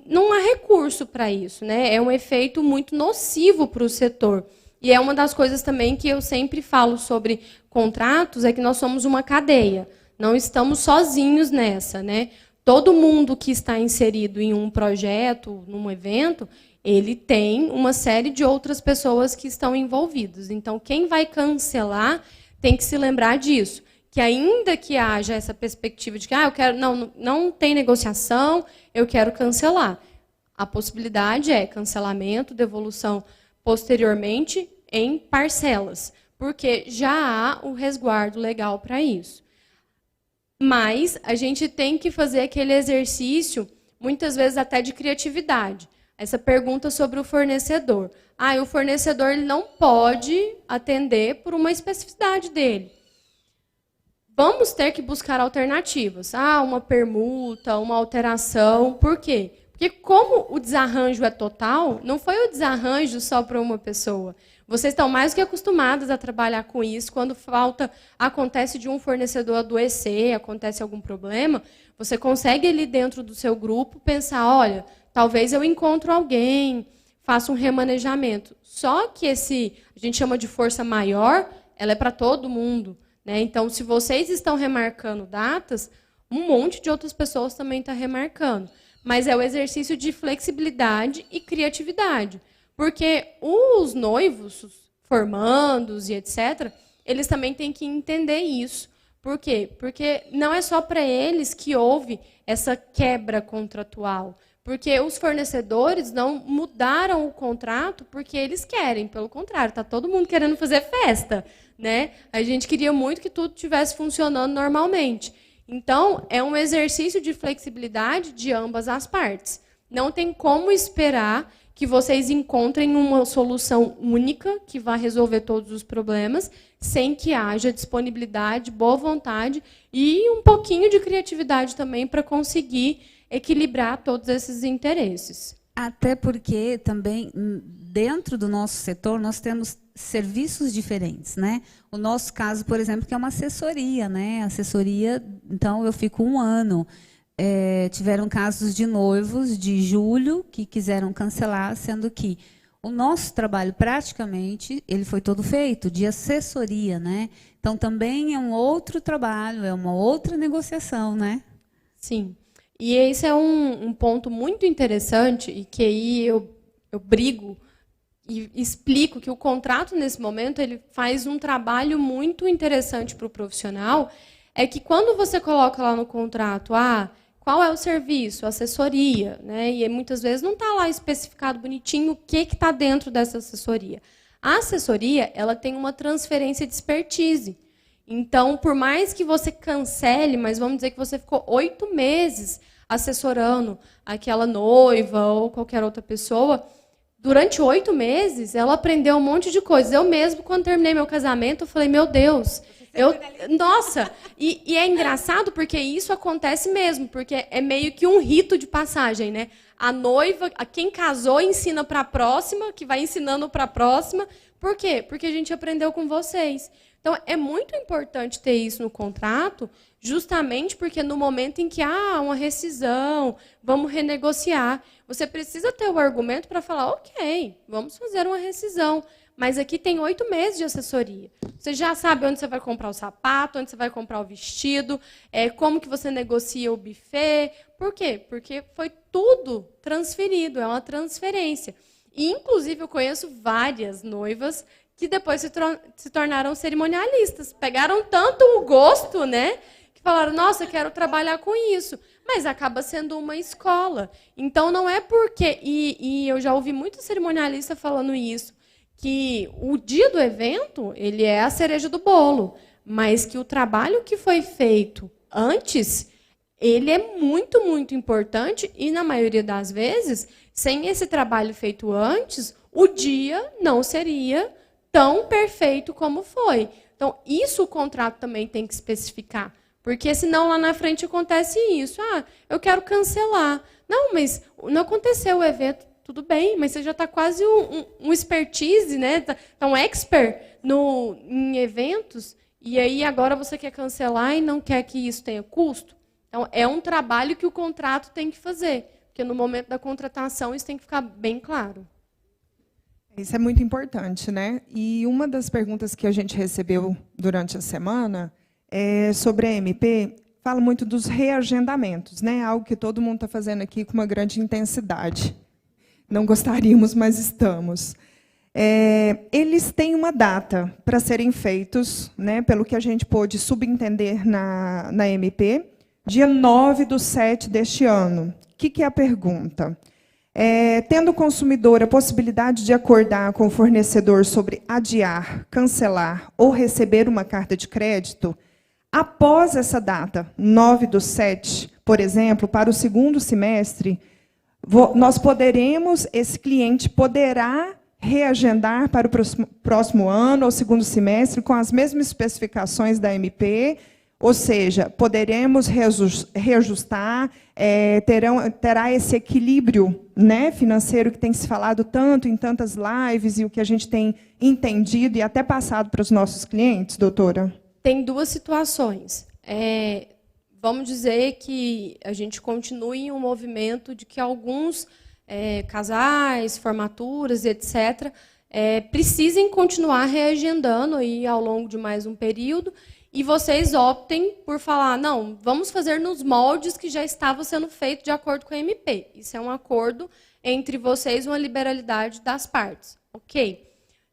não há recurso para isso, né? É um efeito muito nocivo para o setor. E é uma das coisas também que eu sempre falo sobre contratos, é que nós somos uma cadeia. Não estamos sozinhos nessa, né? Todo mundo que está inserido em um projeto, num evento, ele tem uma série de outras pessoas que estão envolvidas. Então, quem vai cancelar tem que se lembrar disso, que ainda que haja essa perspectiva de que eu quero, não tem negociação, eu quero cancelar. A possibilidade é cancelamento, devolução posteriormente em parcelas, porque já há o resguardo legal para isso. Mas a gente tem que fazer aquele exercício, muitas vezes até de criatividade. Essa pergunta sobre o fornecedor. O fornecedor ele não pode atender por uma especificidade dele. Vamos ter que buscar alternativas. Uma permuta, uma alteração. Por quê? Porque como o desarranjo é total, não foi o desarranjo só para uma pessoa. Vocês estão mais do que acostumados a trabalhar com isso. Quando acontece de um fornecedor adoecer, acontece algum problema, você consegue ali dentro do seu grupo pensar, olha, talvez eu encontre alguém, faça um remanejamento. Só que a gente chama de força maior, ela é para todo mundo, né? Então, se vocês estão remarcando datas, um monte de outras pessoas também estão remarcando. Mas é o exercício de flexibilidade e criatividade. Porque os noivos, os formandos e etc., eles também têm que entender isso. Por quê? Porque não é só para eles que houve essa quebra contratual. Porque os fornecedores não mudaram o contrato porque eles querem. Pelo contrário, está todo mundo querendo fazer festa, né? A gente queria muito que tudo estivesse funcionando normalmente. Então, é um exercício de flexibilidade de ambas as partes. Não tem como esperar que vocês encontrem uma solução única que vá resolver todos os problemas, sem que haja disponibilidade, boa vontade e um pouquinho de criatividade também para conseguir equilibrar todos esses interesses. Até porque também, dentro do nosso setor, nós temos serviços diferentes, né? O nosso caso, por exemplo, que é uma assessoria, né? Assessoria, então eu fico 1 ano. Tiveram casos de noivos de julho que quiseram cancelar, sendo que O nosso trabalho, praticamente, ele foi todo feito de assessoria, né? Então, também é um outro trabalho, é uma outra negociação, né? Sim. E esse é um ponto muito interessante, e que aí eu brigo e explico que o contrato, nesse momento, ele faz um trabalho muito interessante para o profissional, é que quando você coloca lá no contrato, qual é o serviço, assessoria, né? E muitas vezes não está lá especificado bonitinho o que está dentro dessa assessoria. A assessoria, ela tem uma transferência de expertise. Então, por mais que você cancele, mas vamos dizer que você ficou 8 meses assessorando aquela noiva ou qualquer outra pessoa, durante 8 meses, ela aprendeu um monte de coisas. Eu mesmo, quando terminei meu casamento, eu falei, meu Deus, nossa! E é engraçado porque isso acontece mesmo, porque é meio que um rito de passagem, né? A noiva, quem casou, ensina para a próxima, que vai ensinando para a próxima. Por quê? Porque a gente aprendeu com vocês. Então, é muito importante ter isso no contrato, justamente porque no momento em que há uma rescisão, vamos renegociar, você precisa ter o argumento para falar, ok, vamos fazer uma rescisão, mas aqui tem 8 meses de assessoria. Você já sabe onde você vai comprar o sapato, onde você vai comprar o vestido, como que você negocia o buffet. Por quê? Porque foi tudo transferido, é uma transferência. E, inclusive, eu conheço várias noivas que depois se tornaram cerimonialistas. Pegaram tanto o gosto, né, que falaram, nossa, quero trabalhar com isso. Mas acaba sendo uma escola. Então, não é porque... E eu já ouvi muito cerimonialista falando isso, que o dia do evento, ele é a cereja do bolo, mas que o trabalho que foi feito antes, ele é muito, muito importante e, na maioria das vezes, sem esse trabalho feito antes, o dia não seria tão perfeito como foi. Então, isso o contrato também tem que especificar, porque senão lá na frente acontece isso. Eu quero cancelar. Não, mas não aconteceu o evento. Tudo bem, mas você já está quase um expertise, né? Tá um expert em eventos, e aí agora você quer cancelar e não quer que isso tenha custo. Então, é um trabalho que o contrato tem que fazer, porque no momento da contratação isso tem que ficar bem claro. Isso é muito importante, né? E uma das perguntas que a gente recebeu durante a semana é sobre a MP, fala muito dos reagendamentos, né? Algo que todo mundo está fazendo aqui com uma grande intensidade. Não gostaríamos, mas estamos. Eles têm uma data para serem feitos, né, pelo que a gente pôde subentender na MP, dia 9/7 deste ano. O que é a pergunta? Tendo o consumidor a possibilidade de acordar com o fornecedor sobre adiar, cancelar ou receber uma carta de crédito, após essa data, 9/7, por exemplo, para o segundo semestre, esse cliente poderá reagendar para o próximo ano ou segundo semestre com as mesmas especificações da MP, ou seja, poderemos reajustar, terá esse equilíbrio, né, financeiro que tem se falado tanto em tantas lives e o que a gente tem entendido e até passado para os nossos clientes, doutora? Tem 2 situações. Vamos dizer que a gente continue em um movimento de que alguns casais, formaturas, etc., precisem continuar reagendando aí ao longo de mais um período, e vocês optem por falar, não, vamos fazer nos moldes que já estava sendo feito de acordo com a MP. Isso é um acordo entre vocês, uma liberalidade das partes. Ok.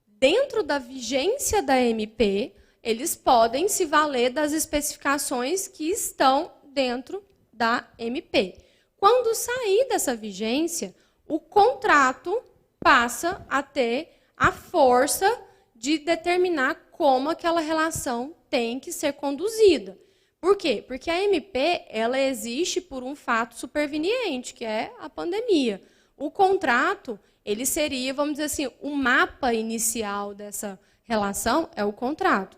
Dentro da vigência da MP, eles podem se valer das especificações que estão dentro da MP. Quando sair dessa vigência, o contrato passa a ter a força de determinar como aquela relação tem que ser conduzida. Por quê? Porque a MP ela existe por um fato superveniente, que é a pandemia. O contrato ele seria, vamos dizer assim, o mapa inicial dessa relação é o contrato.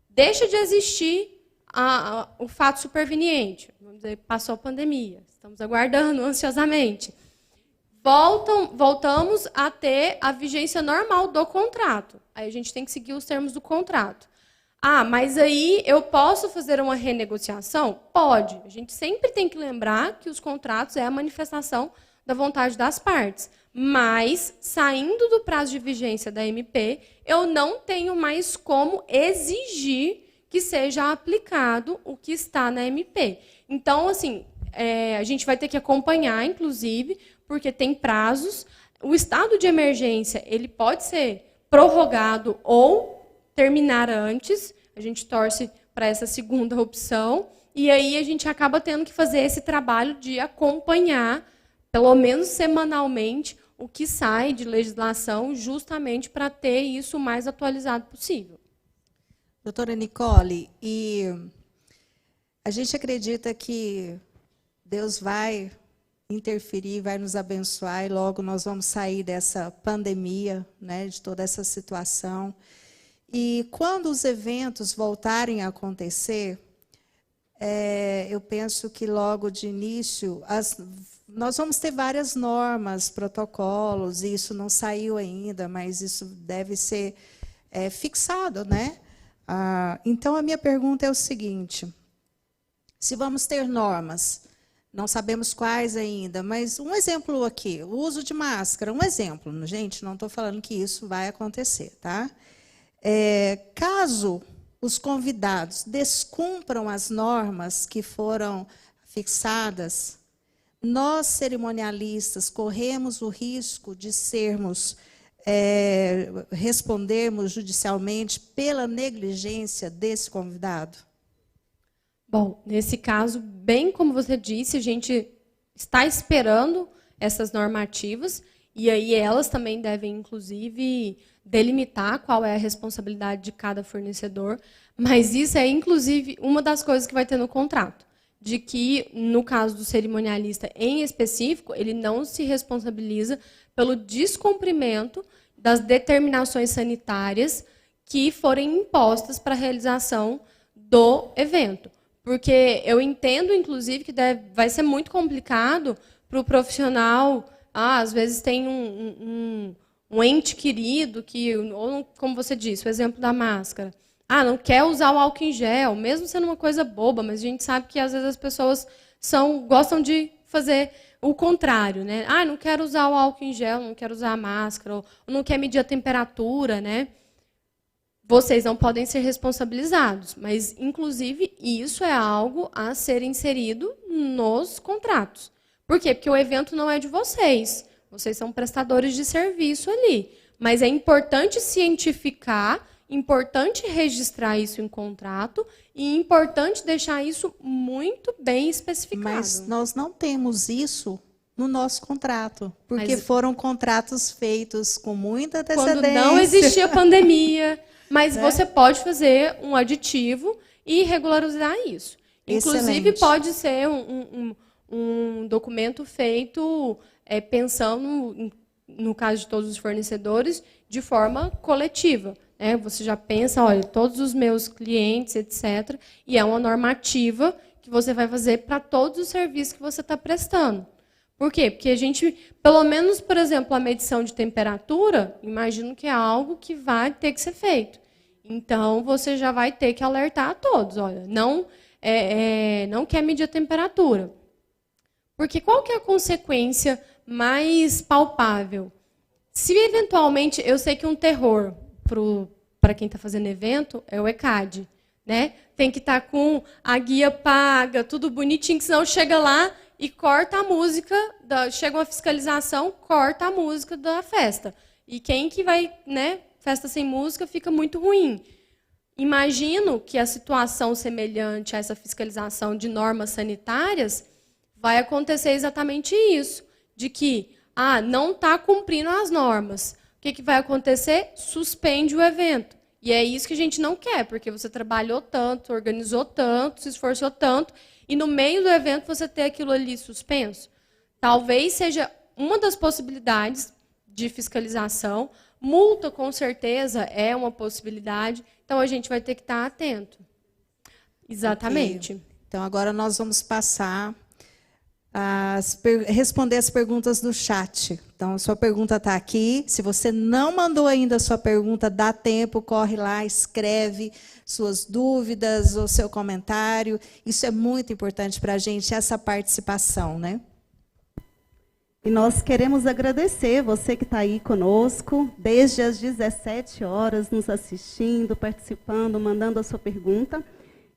Deixa de existir o fato superveniente. Vamos dizer, passou a pandemia. Estamos aguardando ansiosamente. Voltamos a ter a vigência normal do contrato. Aí a gente tem que seguir os termos do contrato. Mas aí eu posso fazer uma renegociação? Pode. A gente sempre tem que lembrar que os contratos é a manifestação da vontade das partes. Mas, saindo do prazo de vigência da MP, eu não tenho mais como exigir que seja aplicado o que está na MP. Então, assim, a gente vai ter que acompanhar, inclusive, porque tem prazos. O estado de emergência, ele pode ser prorrogado ou terminar antes. A gente torce para essa segunda opção. E aí a gente acaba tendo que fazer esse trabalho de acompanhar, pelo menos semanalmente, o que sai de legislação, justamente para ter isso o mais atualizado possível. Doutora Nicole, e a gente acredita que Deus vai interferir, vai nos abençoar, e logo nós vamos sair dessa pandemia, né, de toda essa situação. E quando os eventos voltarem a acontecer, eu penso que logo de início, nós vamos ter várias normas, protocolos, e isso não saiu ainda, mas isso deve ser fixado, né? Então, a minha pergunta é o seguinte: se vamos ter normas, não sabemos quais ainda, mas um exemplo aqui, o uso de máscara, um exemplo, gente, não estou falando que isso vai acontecer, tá? Caso os convidados descumpram as normas que foram fixadas, nós, cerimonialistas, corremos o risco de respondermos judicialmente pela negligência desse convidado? Bom, nesse caso, bem como você disse, a gente está esperando essas normativas, e aí elas também devem, inclusive, delimitar qual é a responsabilidade de cada fornecedor, mas isso é, inclusive, uma das coisas que vai ter no contrato, de que, no caso do cerimonialista em específico, ele não se responsabiliza pelo descumprimento das determinações sanitárias que forem impostas para a realização do evento. Porque eu entendo, inclusive, que vai ser muito complicado para o profissional. Às vezes tem um ente querido que, ou como você disse, o exemplo da máscara. Não quer usar o álcool em gel, mesmo sendo uma coisa boba, mas a gente sabe que, às vezes, as pessoas gostam de fazer o contrário, né? Não quero usar o álcool em gel, não quero usar a máscara, ou não quer medir a temperatura, né? Vocês não podem ser responsabilizados, mas, inclusive, isso é algo a ser inserido nos contratos. Por quê? Porque o evento não é de vocês. Vocês são prestadores de serviço ali. Mas é importante cientificar, importante registrar isso em contrato e importante deixar isso muito bem especificado. Mas nós não temos isso no nosso contrato, porque foram contratos feitos com muita antecedência. Quando não existia pandemia, mas você pode fazer um aditivo e regularizar isso. Inclusive, Excelente. pode ser um documento feito pensando, no caso de todos os fornecedores, de forma coletiva. Você já pensa, olha, todos os meus clientes, etc. E é uma normativa que você vai fazer para todos os serviços que você está prestando. Por quê? Porque a gente, pelo menos, por exemplo, a medição de temperatura, imagino que é algo que vai ter que ser feito. Então, você já vai ter que alertar a todos. Olha, não quer medir a temperatura. Porque qual que é a consequência mais palpável? Se, eventualmente, eu sei que um terror para quem está fazendo evento é o ECAD, né? Tem que estar com a guia paga, tudo bonitinho, que senão chega lá e corta a música, chega uma fiscalização, corta a música da festa. E quem que vai, né? Festa sem música fica muito ruim. Imagino que a situação semelhante a essa fiscalização de normas sanitárias vai acontecer exatamente isso, de que não está cumprindo as normas. O que vai acontecer? Suspende o evento. E é isso que a gente não quer, porque você trabalhou tanto, organizou tanto, se esforçou tanto, e no meio do evento você ter aquilo ali suspenso. Talvez seja uma das possibilidades de fiscalização. Multa, com certeza, é uma possibilidade. Então, a gente vai ter que estar atento. Exatamente. Okay. Então, agora nós vamos passar responder as perguntas do chat. Então, a sua pergunta está aqui. Se você não mandou ainda a sua pergunta, dá tempo, corre lá, escreve suas dúvidas, o seu comentário. Isso é muito importante para a gente, essa participação, né? E nós queremos agradecer você que está aí conosco, desde as 17 horas, nos assistindo, participando, mandando a sua pergunta.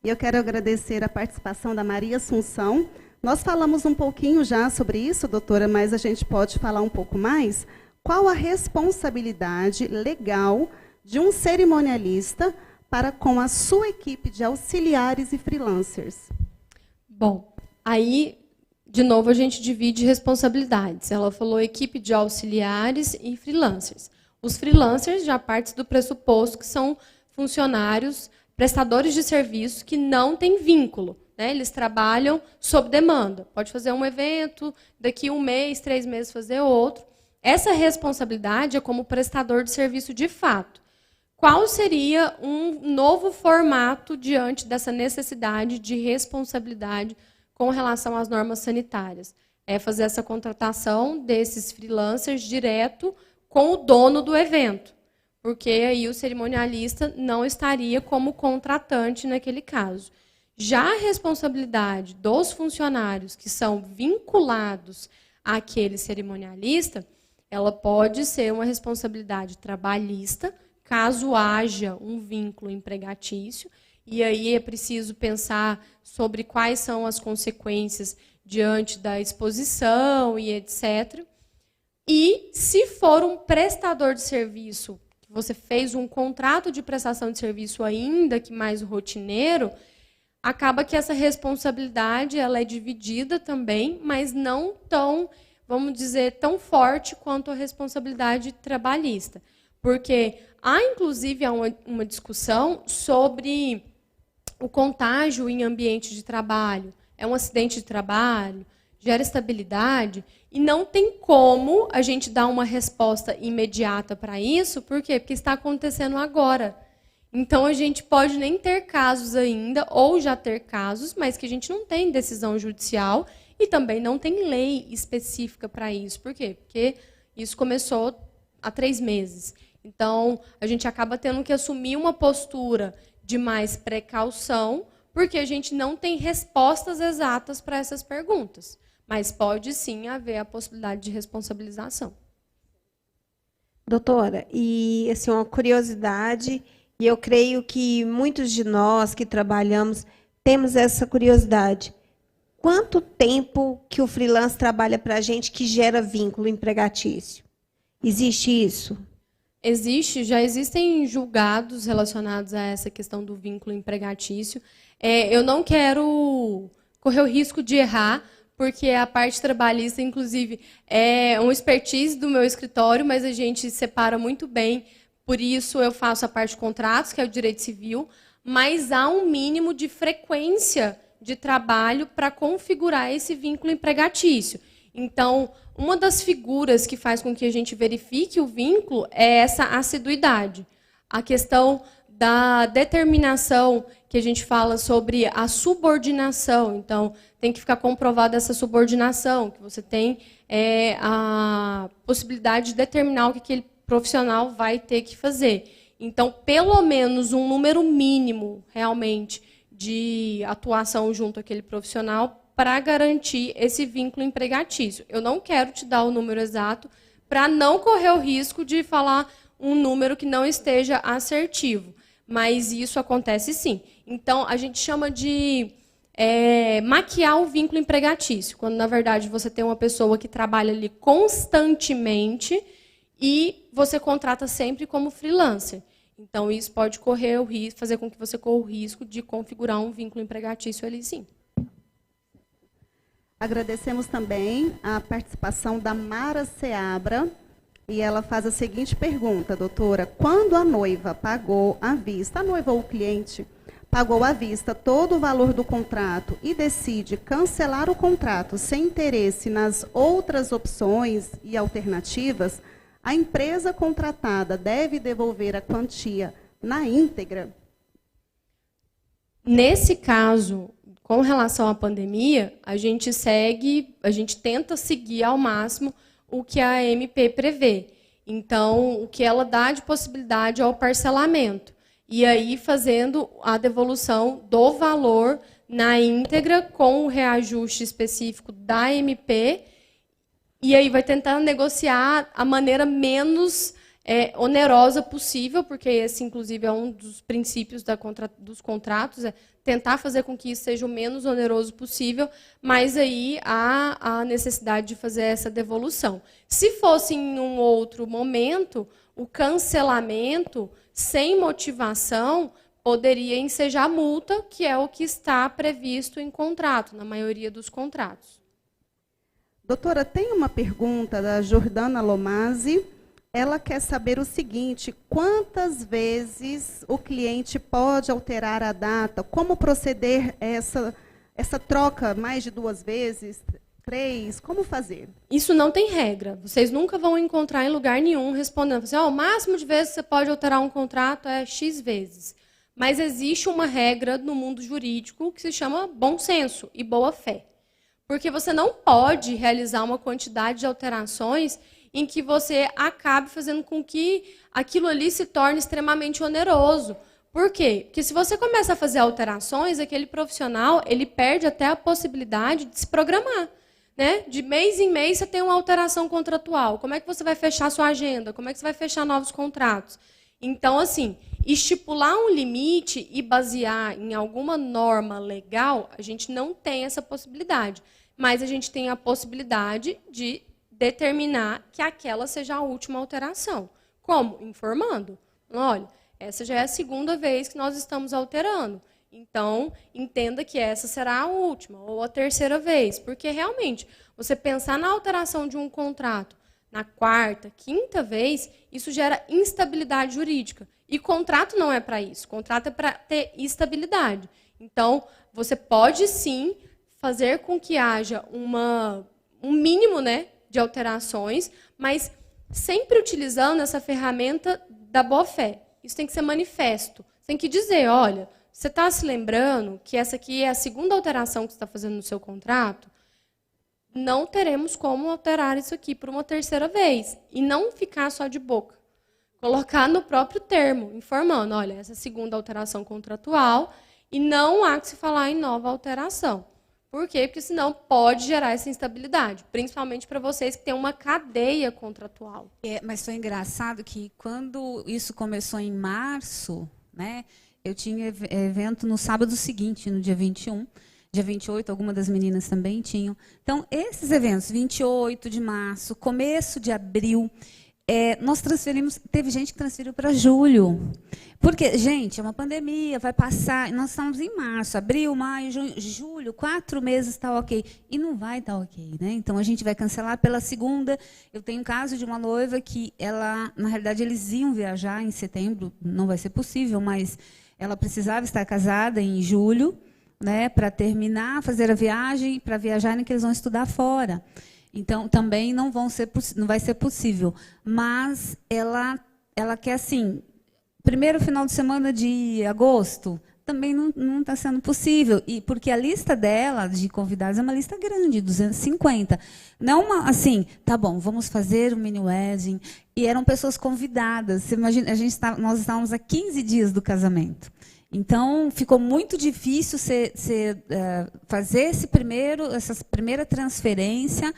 E eu quero agradecer a participação da Maria Assunção. Nós falamos um pouquinho já sobre isso, doutora, mas a gente pode falar um pouco mais. Qual a responsabilidade legal de um cerimonialista para com a sua equipe de auxiliares e freelancers? Bom, aí, de novo, a gente divide responsabilidades. Ela falou equipe de auxiliares e freelancers. Os freelancers já partem do pressuposto que são funcionários, prestadores de serviços que não têm vínculo, né? Eles trabalham sob demanda. Pode fazer um evento, daqui 1 mês, 3 meses fazer outro. Essa responsabilidade é como prestador de serviço de fato. Qual seria um novo formato diante dessa necessidade de responsabilidade com relação às normas sanitárias? É fazer essa contratação desses freelancers direto com o dono do evento, porque aí o cerimonialista não estaria como contratante naquele caso. Já a responsabilidade dos funcionários que são vinculados àquele cerimonialista, ela pode ser uma responsabilidade trabalhista, caso haja um vínculo empregatício, e aí é preciso pensar sobre quais são as consequências diante da exposição e etc. E, se for um prestador de serviço, que você fez um contrato de prestação de serviço ainda que mais rotineiro, acaba que essa responsabilidade ela é dividida também, mas não tão, vamos dizer, tão forte quanto a responsabilidade trabalhista. Porque há, inclusive, uma discussão sobre o contágio em ambiente de trabalho. É um acidente de trabalho, gera estabilidade, e não tem como a gente dar uma resposta imediata para isso. Por quê? Porque está acontecendo agora. Então, a gente pode nem ter casos ainda, ou já ter casos, mas que a gente não tem decisão judicial e também não tem lei específica para isso. Por quê? Porque isso começou há 3 meses. Então, a gente acaba tendo que assumir uma postura de mais precaução, porque a gente não tem respostas exatas para essas perguntas. Mas pode, sim, haver a possibilidade de responsabilização. Doutora, e assim, uma curiosidade, e eu creio que muitos de nós que trabalhamos temos essa curiosidade. Quanto tempo que o freelance trabalha para a gente que gera vínculo empregatício? Existe isso? Existe, já existem julgados relacionados a essa questão do vínculo empregatício. Eu não quero correr o risco de errar, porque a parte trabalhista, inclusive, é uma expertise do meu escritório, mas a gente separa muito bem. Por isso, eu faço a parte de contratos, que é o direito civil, mas há um mínimo de frequência de trabalho para configurar esse vínculo empregatício. Então, uma das figuras que faz com que a gente verifique o vínculo é essa assiduidade. A questão da determinação, que a gente fala sobre a subordinação. Então, tem que ficar comprovada essa subordinação, que você tem a possibilidade de determinar o que aquele profissional vai ter que fazer. Então, pelo menos um número mínimo, realmente, de atuação junto àquele profissional para garantir esse vínculo empregatício. Eu não quero te dar o número exato para não correr o risco de falar um número que não esteja assertivo. Mas isso acontece sim. Então, a gente chama de maquiar o vínculo empregatício, quando, na verdade, você tem uma pessoa que trabalha ali constantemente e você contrata sempre como freelancer. Então, isso pode correr o risco, fazer com que você corra o risco de configurar um vínculo empregatício ali, sim. Agradecemos também a participação da Mara Seabra, e ela faz a seguinte pergunta, doutora: quando a noiva pagou à vista, a noiva ou o cliente pagou à vista todo o valor do contrato e decide cancelar o contrato sem interesse nas outras opções e alternativas, a empresa contratada deve devolver a quantia na íntegra? Nesse caso, com relação à pandemia, a gente tenta seguir ao máximo o que a MP prevê. Então, o que ela dá de possibilidade é o parcelamento. E aí, fazendo a devolução do valor na íntegra, com o reajuste específico da MP, E aí vai tentar negociar a maneira menos onerosa possível, porque esse, inclusive, é um dos princípios dos contratos, é tentar fazer com que isso seja o menos oneroso possível, mas aí há a necessidade de fazer essa devolução. Se fosse em um outro momento, o cancelamento, sem motivação, poderia ensejar multa, que é o que está previsto em contrato, na maioria dos contratos. Doutora, tem uma pergunta da Jordana Lomazzi. Ela quer saber o seguinte: quantas vezes o cliente pode alterar a data? Como proceder essa troca? Mais de 2 vezes? 3? Como fazer? Isso não tem regra. Vocês nunca vão encontrar em lugar nenhum respondendo assim, o máximo de vezes que você pode alterar um contrato é X vezes. Mas existe uma regra no mundo jurídico que se chama bom senso e boa fé. Porque você não pode realizar uma quantidade de alterações em que você acabe fazendo com que aquilo ali se torne extremamente oneroso. Por quê? Porque se você começa a fazer alterações, aquele profissional ele perde até a possibilidade de se programar. Né? De mês em mês você tem uma alteração contratual. Como é que você vai fechar a sua agenda? Como é que você vai fechar novos contratos? Então, assim, estipular um limite e basear em alguma norma legal, a gente não tem essa possibilidade. Mas a gente tem a possibilidade de determinar que aquela seja a última alteração. Como? Informando. Olha, essa já é a 2ª vez que nós estamos alterando. Então, entenda que essa será a última, ou a 3ª vez. Porque, realmente, você pensar na alteração de um contrato na 4ª, 5ª vez, isso gera instabilidade jurídica. E contrato não é para isso. Contrato é para ter estabilidade. Então, você pode, sim, fazer com que haja um mínimo, né, de alterações, mas sempre utilizando essa ferramenta da boa-fé. Isso tem que ser manifesto. Você tem que dizer, olha, você está se lembrando que essa aqui é a 2ª alteração que você está fazendo no seu contrato? Não teremos como alterar isso aqui por uma 3ª vez. E não ficar só de boca. Colocar no próprio termo, informando, olha, essa é a 2ª alteração contratual e não há que se falar em nova alteração. Por quê? Porque senão pode gerar essa instabilidade, principalmente para vocês que têm uma cadeia contratual. Mas foi engraçado que quando isso começou em março, né, eu tinha evento no sábado seguinte, no dia 21, dia 28, algumas das meninas também tinham. Então, esses eventos, 28 de março, começo de abril, nós transferimos, teve gente que transferiu para julho. Porque, gente, é uma pandemia, vai passar, nós estamos em março, abril, maio, junho, julho, 4 meses está ok. E não vai estar ok, né? Então, a gente vai cancelar pela 2ª. Eu tenho um caso de uma noiva que, na realidade, eles iam viajar em setembro, não vai ser possível, mas ela precisava estar casada em julho, né, para terminar, fazer a viagem, para viajarem, que eles vão estudar fora. Então, também não vai ser possível. Mas ela quer, assim, primeiro final de semana de agosto, também não está sendo possível. E porque a lista dela, de convidados, é uma lista grande, 250. Não assim, tá bom, vamos fazer um mini wedding. E eram pessoas convidadas. Você imagina, nós estávamos a 15 dias do casamento. Então, ficou muito difícil fazer essa primeira transferência.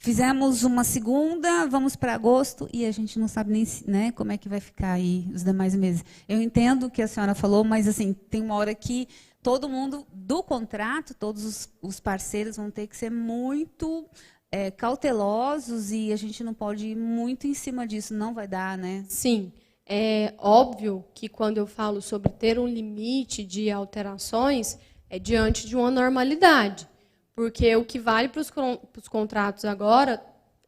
Fizemos uma 2ª, vamos para agosto, e a gente não sabe nem né, como é que vai ficar aí os demais meses. Eu entendo o que a senhora falou, mas assim, tem uma hora que todo mundo do contrato, todos os parceiros vão ter que ser muito cautelosos, e a gente não pode ir muito em cima disso, não vai dar, né? Sim. É óbvio que quando eu falo sobre ter um limite de alterações, é diante de uma normalidade. Porque o que vale para os contratos agora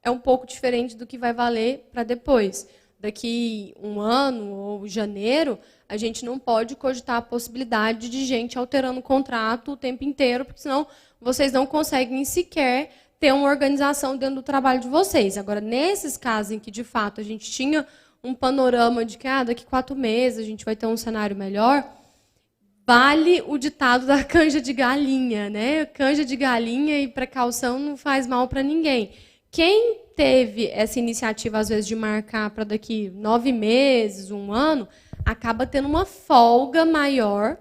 é um pouco diferente do que vai valer para depois. Daqui 1 ano ou janeiro, a gente não pode cogitar a possibilidade de gente alterando o contrato o tempo inteiro, porque senão vocês não conseguem sequer ter uma organização dentro do trabalho de vocês. Agora, nesses casos em que, de fato, a gente tinha um panorama de que daqui 4 meses a gente vai ter um cenário melhor, vale o ditado da canja de galinha, né? Canja de galinha e precaução não faz mal para ninguém. Quem teve essa iniciativa, às vezes, de marcar para daqui 9 meses, 1 ano, acaba tendo uma folga maior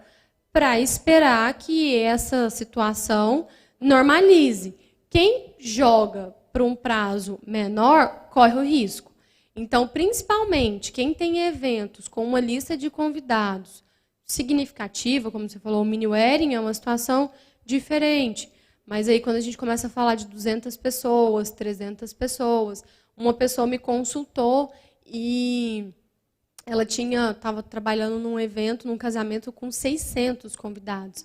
para esperar que essa situação normalize. Quem joga para um prazo menor, corre o risco. Então, principalmente, quem tem eventos com uma lista de convidados significativa, como você falou, o mini wedding é uma situação diferente. Mas aí, quando a gente começa a falar de 200 pessoas, 300 pessoas, uma pessoa me consultou e ela estava trabalhando num evento, num casamento com 600 convidados.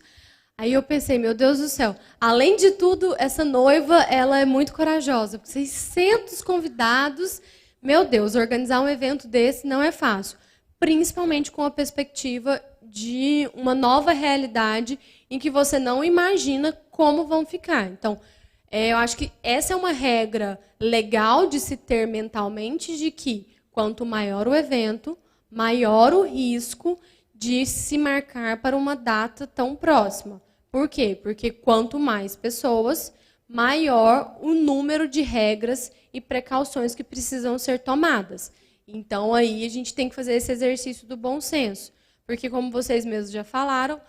Aí eu pensei, meu Deus do céu, além de tudo, essa noiva, ela é muito corajosa, porque 600 convidados, meu Deus, organizar um evento desse não é fácil, principalmente com a perspectiva de uma nova realidade em que você não imagina como vão ficar. Então, eu acho que essa é uma regra legal de se ter mentalmente, de que quanto maior o evento, maior o risco de se marcar para uma data tão próxima. Por quê? Porque quanto mais pessoas, maior o número de regras e precauções que precisam ser tomadas. Então, aí a gente tem que fazer esse exercício do bom senso. Porque, como vocês mesmos já falaram,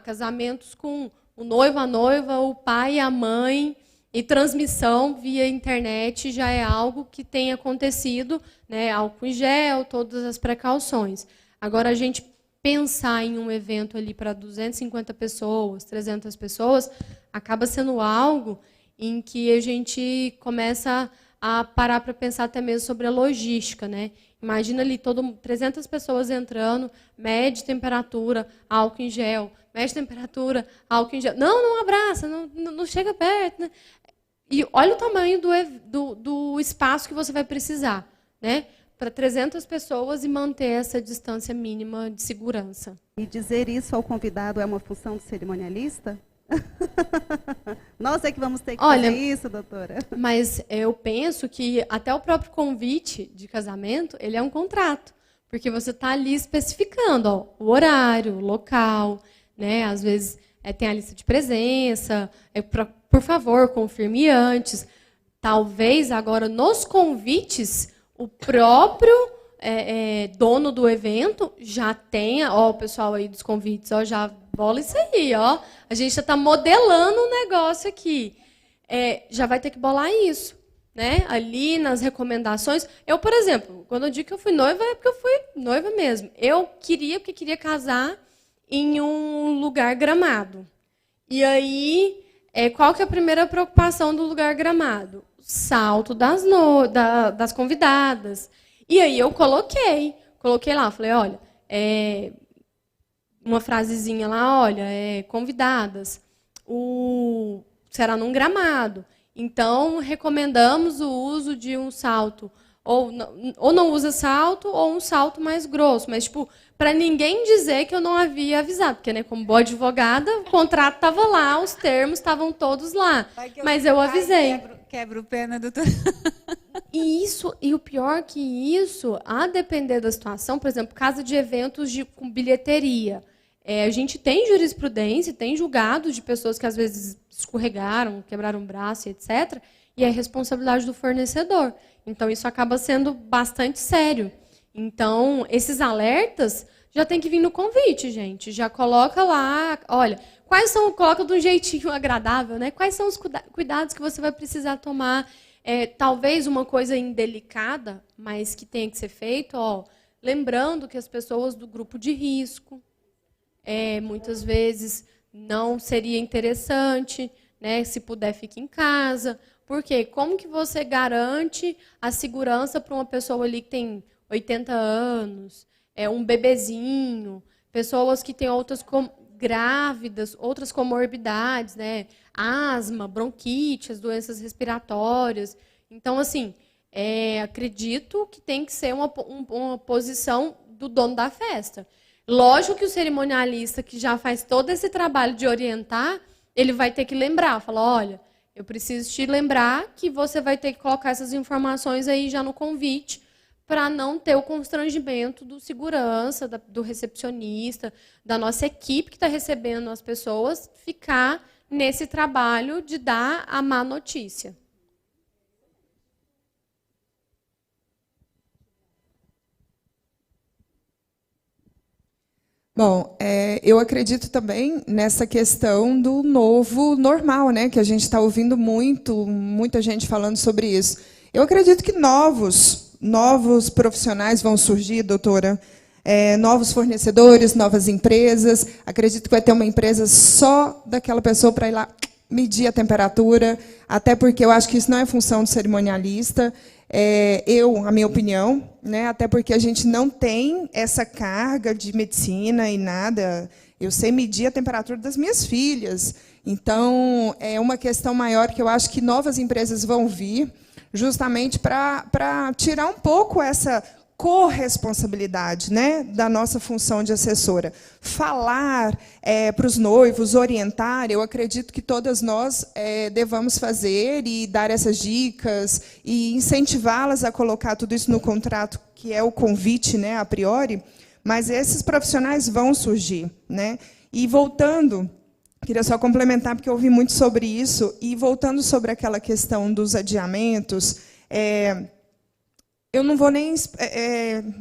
casamentos com o noivo, a noiva, o pai e a mãe, e transmissão via internet já é algo que tem acontecido, né, álcool em gel, todas as precauções. Agora, a gente pensar em um evento ali para 250 pessoas, 300 pessoas, acaba sendo algo em que a gente começa a parar para pensar até mesmo sobre a logística, né? Imagina ali 300 pessoas entrando, mede temperatura, álcool em gel, mede temperatura, álcool em gel. Não abraça, não chega perto, né? E olha o tamanho do espaço que você vai precisar, né? Para 300 pessoas e manter essa distância mínima de segurança. E dizer isso ao convidado é uma função do cerimonialista? Nós é que vamos ter que fazer isso, doutora. Mas eu penso que até o próprio convite de casamento, ele é um contrato. Porque você está ali especificando o horário, o local, né? Às vezes tem a lista de presença, por favor, confirme antes. Talvez agora nos convites o próprio dono do evento já tenha, o pessoal aí dos convites, já bola isso aí, a gente já está modelando um negócio aqui. Já vai ter que bolar isso, né? Ali nas recomendações. Eu, por exemplo, quando eu digo que eu fui noiva, é porque eu fui noiva mesmo. Eu queria casar em um lugar gramado. E aí, qual que é a primeira preocupação do lugar gramado? Salto das convidadas. E aí eu coloquei lá, falei, olha, uma frasezinha lá, olha, convidadas, será num gramado. Então, recomendamos o uso de um salto, ou não usa salto, ou um salto mais grosso. Mas, para ninguém dizer que eu não havia avisado, porque, né, como boa advogada, o contrato estava lá, os termos estavam todos lá. Mas eu avisei. Quebra o pé, né, doutora? E o pior que isso, a depender da situação, por exemplo, casa de eventos com bilheteria. A gente tem jurisprudência, tem julgados de pessoas que às vezes escorregaram, quebraram o braço, etc. E é responsabilidade do fornecedor. Então, isso acaba sendo bastante sério. Então, esses alertas já tem que vir no convite, gente. Já coloca lá, olha, coloca de um jeitinho agradável, né? Quais são os cuidados que você vai precisar tomar? Talvez uma coisa indelicada, mas que tenha que ser feito, lembrando que as pessoas do grupo de risco, muitas vezes não seria interessante, né? Se puder, fique em casa. Por quê? Como que você garante a segurança para uma pessoa ali que tem 80 anos, um bebezinho, pessoas que têm outras grávidas, outras comorbidades, né? Asma, bronquite, as doenças respiratórias. Então, assim, acredito que tem que ser uma posição do dono da festa. Lógico que o cerimonialista, que já faz todo esse trabalho de orientar, ele vai ter que lembrar, falar, olha, eu preciso te lembrar que você vai ter que colocar essas informações aí já no convite, para não ter o constrangimento do segurança, do recepcionista, da nossa equipe que está recebendo as pessoas, ficar nesse trabalho de dar a má notícia. Bom, eu acredito também nessa questão do novo normal, né? Que a gente está ouvindo muita gente falando sobre isso. Eu acredito que novos profissionais vão surgir, doutora. Novos fornecedores, novas empresas. Acredito que vai ter uma empresa só daquela pessoa para ir lá medir a temperatura, até porque eu acho que isso não é função do cerimonialista. A minha opinião, né? Até porque a gente não tem essa carga de medicina e nada. Eu sei medir a temperatura das minhas filhas. Então, é uma questão maior que eu acho que novas empresas vão vir, justamente para tirar um pouco essa corresponsabilidade, né, da nossa função de assessora. Falar para os noivos, orientar, eu acredito que todas nós devamos fazer e dar essas dicas e incentivá-las a colocar tudo isso no contrato, que é o convite, né, a priori, mas esses profissionais vão surgir, né? E voltando, queria só complementar, porque eu ouvi muito sobre isso, e voltando sobre aquela questão dos adiamentos, eu não vou nem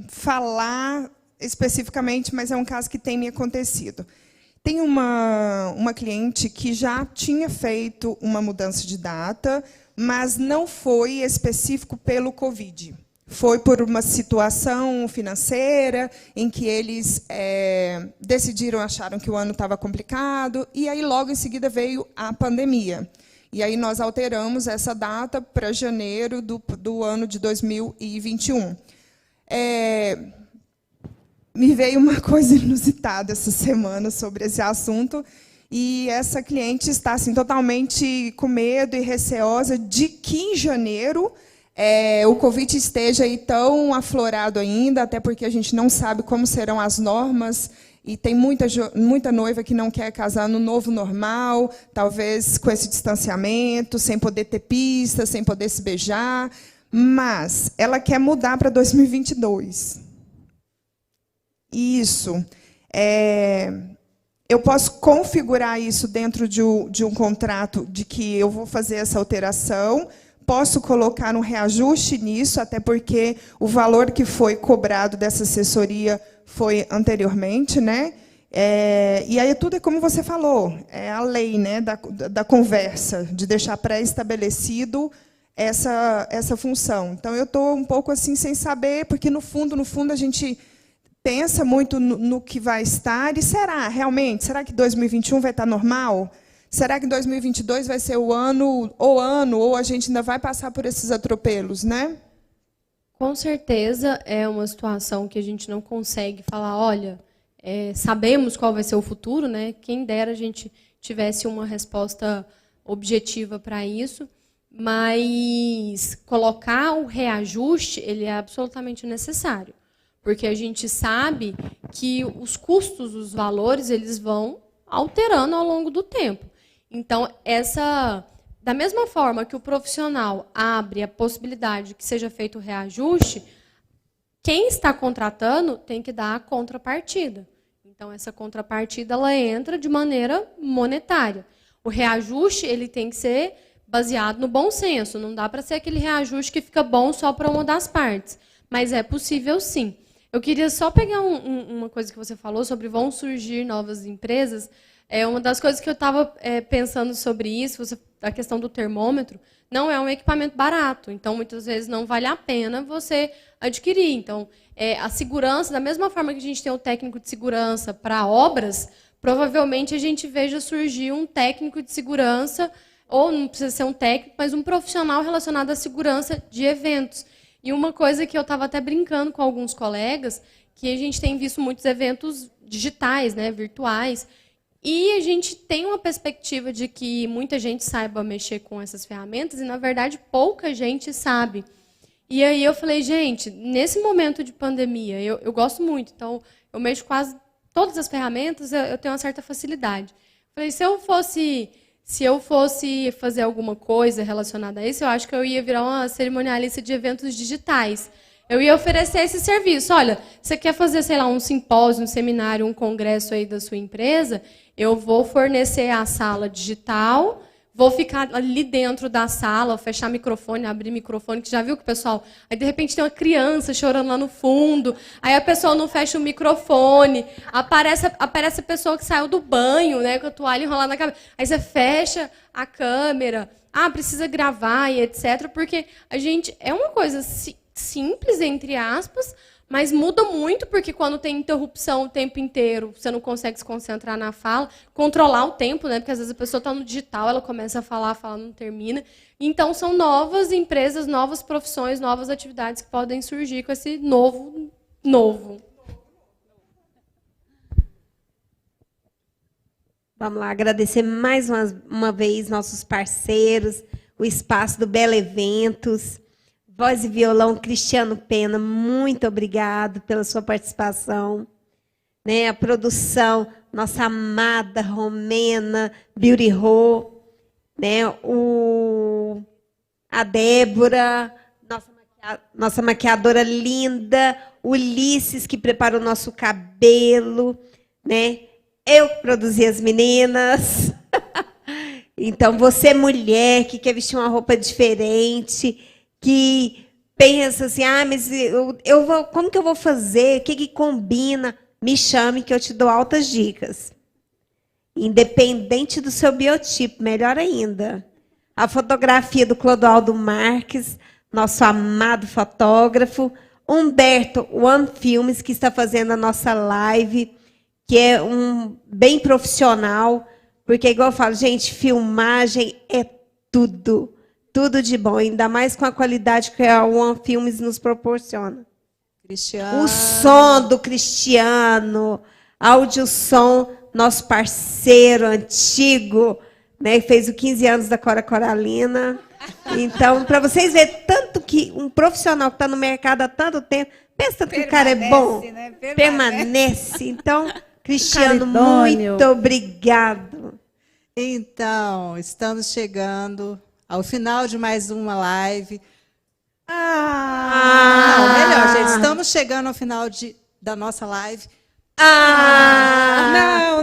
falar especificamente, mas é um caso que tem me acontecido. Tem uma cliente que já tinha feito uma mudança de data, mas não foi específico pelo Covid. Foi por uma situação financeira em que eles acharam que o ano estava complicado, e aí logo em seguida veio a pandemia. E aí nós alteramos essa data para janeiro do ano de 2021. Me veio uma coisa inusitada essa semana sobre esse assunto, e essa cliente está assim, totalmente com medo e receosa de que em janeiro o Covid esteja aí tão aflorado ainda, até porque a gente não sabe como serão as normas. E tem muita noiva que não quer casar no novo normal, talvez com esse distanciamento, sem poder ter pista, sem poder se beijar, mas ela quer mudar para 2022. Isso. Eu posso configurar isso dentro de um contrato de que eu vou fazer essa alteração, posso colocar um reajuste nisso, até porque o valor que foi cobrado dessa assessoria foi anteriormente, né? E aí tudo é como você falou, é a lei, né, da conversa, de deixar pré-estabelecido essa função. Então, eu estou um pouco assim sem saber, porque, no fundo, a gente pensa muito no que vai estar, e será, realmente? Será que 2021 vai estar normal? Será que 2022 vai ser o ano, ou a gente ainda vai passar por esses atropelos, né? Com certeza é uma situação que a gente não consegue falar, olha, sabemos qual vai ser o futuro, né? Quem dera a gente tivesse uma resposta objetiva para isso, mas colocar o reajuste, ele é absolutamente necessário, porque a gente sabe que os custos, os valores, eles vão alterando ao longo do tempo. Então, da mesma forma que o profissional abre a possibilidade que seja feito o reajuste, quem está contratando tem que dar a contrapartida. Então, essa contrapartida ela entra de maneira monetária. O reajuste ele tem que ser baseado no bom senso. Não dá para ser aquele reajuste que fica bom só para uma das partes. Mas é possível, sim. Eu queria só pegar uma coisa que você falou sobre vão surgir novas empresas. Uma das coisas que eu estava pensando sobre isso, a questão do termômetro, não é um equipamento barato. Então, muitas vezes, não vale a pena você adquirir. Então, a segurança, da mesma forma que a gente tem um técnico de segurança para obras, provavelmente a gente veja surgir um técnico de segurança, ou não precisa ser um técnico, mas um profissional relacionado à segurança de eventos. E uma coisa que eu estava até brincando com alguns colegas, que a gente tem visto muitos eventos digitais, né, virtuais, e a gente tem uma perspectiva de que muita gente saiba mexer com essas ferramentas e, na verdade, pouca gente sabe. E aí eu falei, gente, nesse momento de pandemia, eu gosto muito, então eu mexo quase todas as ferramentas, eu tenho uma certa facilidade. Falei, se eu fosse fazer alguma coisa relacionada a isso, eu acho que eu ia virar uma cerimonialista de eventos digitais. Eu ia oferecer esse serviço. Olha, você quer fazer, sei lá, um simpósio, um seminário, um congresso aí da sua empresa? Eu vou fornecer a sala digital vou ficar ali dentro da sala, fechar microfone, abrir microfone, que já viu que o pessoal... Aí, de repente, tem uma criança chorando lá no fundo, aí a pessoa não fecha o microfone, aparece a pessoa que saiu do banho, né, com a toalha enrolada na cabeça. Aí você fecha a câmera, precisa gravar e etc. Porque a gente... É uma coisa simples, entre aspas, mas muda muito, porque quando tem interrupção o tempo inteiro, você não consegue se concentrar na fala, controlar o tempo, né? Porque às vezes a pessoa está no digital, ela começa a fala não termina. Então, são novas empresas, novas profissões, novas atividades que podem surgir com esse novo. Vamos lá, agradecer mais uma vez nossos parceiros, o espaço do Belo Eventos. Voz e violão, Cristiano Pena, muito obrigado pela sua participação. Né, a produção, nossa amada Romena, Beauty Ro, né, a Débora, nossa maquiadora linda, Ulisses, que preparou o nosso cabelo, né, eu que produzi as meninas. Então, você, mulher, que quer vestir uma roupa diferente, que pensa assim, mas como que eu vou fazer? O que combina? Me chame que eu te dou altas dicas. Independente do seu biotipo, melhor ainda. A fotografia do Clodoaldo Marques, nosso amado fotógrafo. Humberto One Filmes, que está fazendo a nossa live, que é bem profissional, porque, igual eu falo, gente, filmagem é tudo. Tudo de bom, ainda mais com a qualidade que a One Filmes nos proporciona. Cristiano. O som do Cristiano, áudio som, nosso parceiro antigo, né, que fez os 15 anos da Cora Coralina. Então, para vocês verem tanto que um profissional que está no mercado há tanto tempo, pensa tanto que o cara é bom, né? permanece. Então, Cristiano, muito obrigado. Então, estamos chegando ao final de mais uma live. Não, melhor, gente. Estamos chegando ao final da nossa live.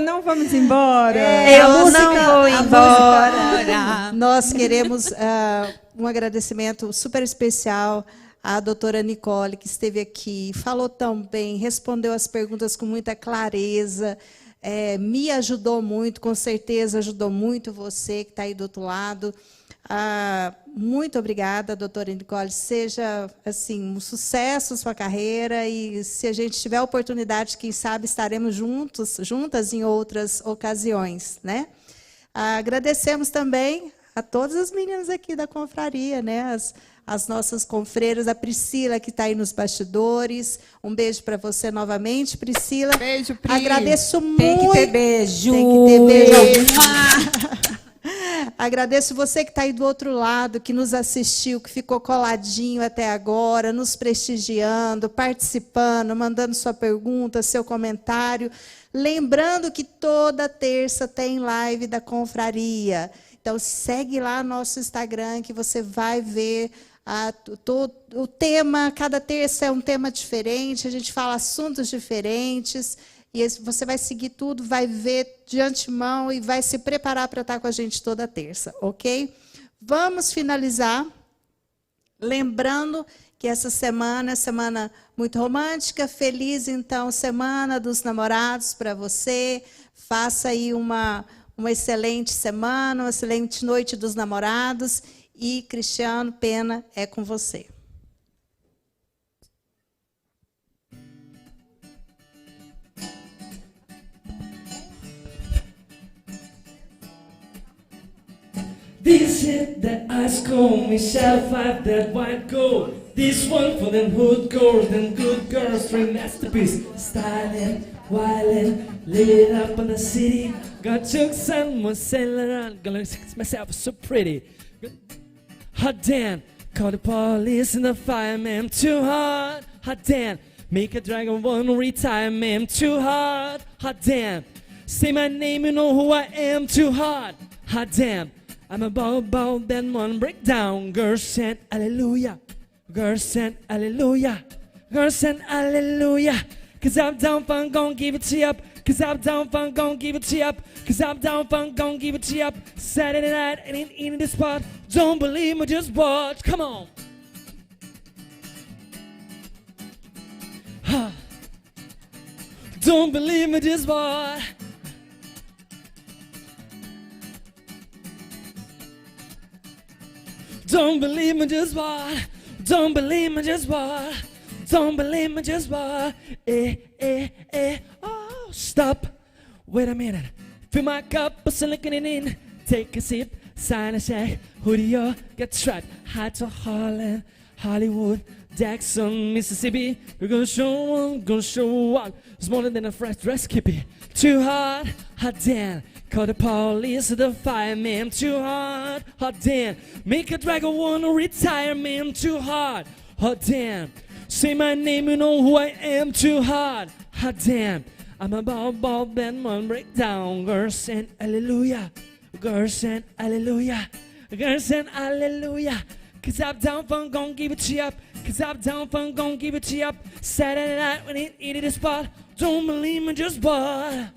Não vamos embora. Eu não vou embora. Nós queremos um agradecimento super especial à doutora Nicole, que esteve aqui, falou tão bem, respondeu as perguntas com muita clareza, me ajudou muito, com certeza ajudou muito você que está aí do outro lado. Muito obrigada, doutora Nicole. Seja assim, um sucesso sua carreira, e se a gente tiver a oportunidade, quem sabe estaremos juntas em outras ocasiões, né? Agradecemos também a todas as meninas aqui da confraria, né? As nossas confreiras, a Priscila, que está aí nos bastidores. Um beijo para você novamente, Priscila. Beijo, Pri. Agradeço muito. Tem que ter beijo. Tem que ter beijo. Agradeço você que está aí do outro lado, que nos assistiu, que ficou coladinho até agora, nos prestigiando, participando, mandando sua pergunta, seu comentário. Lembrando que toda terça tem live da confraria. Então, segue lá nosso Instagram, que você vai ver o tema. Cada terça é um tema diferente, a gente fala assuntos diferentes. E você vai seguir tudo, vai ver de antemão e vai se preparar para estar com a gente toda terça, ok? Vamos finalizar lembrando que essa semana é semana muito romântica, feliz, então, Semana dos Namorados para você. Faça aí uma excelente semana, uma excelente noite dos namorados. E Cristiano Pena é com você. This hit that ice cold, Michelle 5 that white gold. This one for them hood girls, them good girls, straight masterpiece. Styling, wildin', lit up in the city. Got chooks and was sailing around, gonna fix myself so pretty. Hot damn, call the police and the fireman. Too hot, hot damn. Make a dragon one retirement. Too hot, hot damn. Say my name, you know who I am. Too hot, hot damn. I'm about then one breakdown. Girls sing hallelujah. Girls sing hallelujah. Girls sing hallelujah. 'cause Uptown Funk gon' give it to you up. 'Cause Uptown Funk gon' give it to you up. 'Cause Uptown Funk gon' give it to you up. Saturday night and in the spot. Don't believe me, just watch. Come on. Don't believe me, just watch. Don't believe me, just watch. Don't believe me, just watch. Don't believe me, just watch. Oh, stop. Wait a minute. Fill my cup, but looking it in. Take a sip, sign a check. Who do you get trapped? High to Harlem, Hollywood, Jackson, Mississippi. We're gonna show up. It's more than a fresh dress, Kippy. Too hot, hot damn. Call the police or the fireman. Too hot, hot damn. Make a dragon wanna retire, man. Too hot, hot damn. Say my name, you know who I am. Too hot, hot damn. I'm about band one breakdown. Girls and hallelujah. Girls and hallelujah. Girls and hallelujah. 'Cause Uptown Funk gon' give it to you up. 'Cause Uptown Funk gon' give it to you up. Saturday night when it eat the spot. Don't believe me, just what?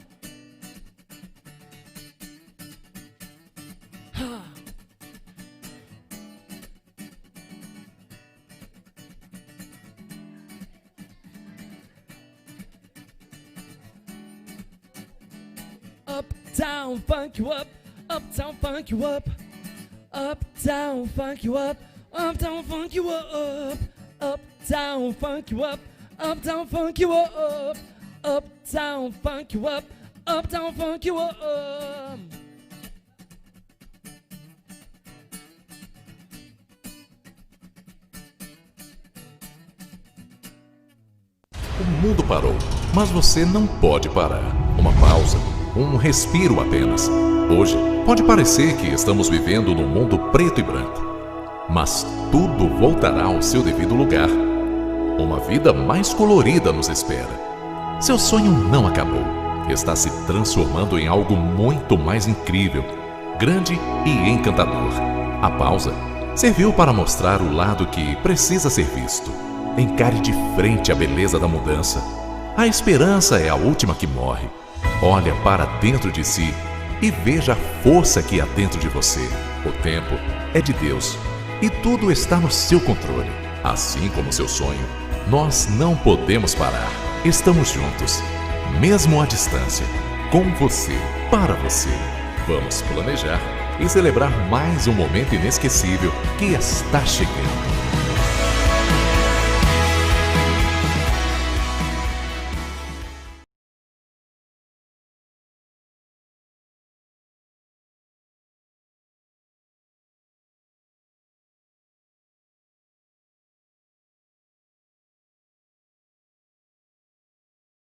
Uptown funk you up, uptown funk you up, uptown funk you up, uptown funk you up, uptown funk you up, uptown funk you up, uptown funk you up, uptown funk you up. O mundo parou, mas você não pode parar. Uma pausa, um respiro apenas. Hoje, pode parecer que estamos vivendo num mundo preto e branco, mas tudo voltará ao seu devido lugar. Uma vida mais colorida nos espera. Seu sonho não acabou. Está se transformando em algo muito mais incrível, grande e encantador. A pausa serviu para mostrar o lado que precisa ser visto. Encare de frente a beleza da mudança. A esperança é a última que morre. Olha para dentro de si e veja a força que há dentro de você. O tempo é de Deus e tudo está no seu controle. Assim como seu sonho, nós não podemos parar. Estamos juntos, mesmo à distância, com você, para você. Vamos planejar e celebrar mais um momento inesquecível que está chegando.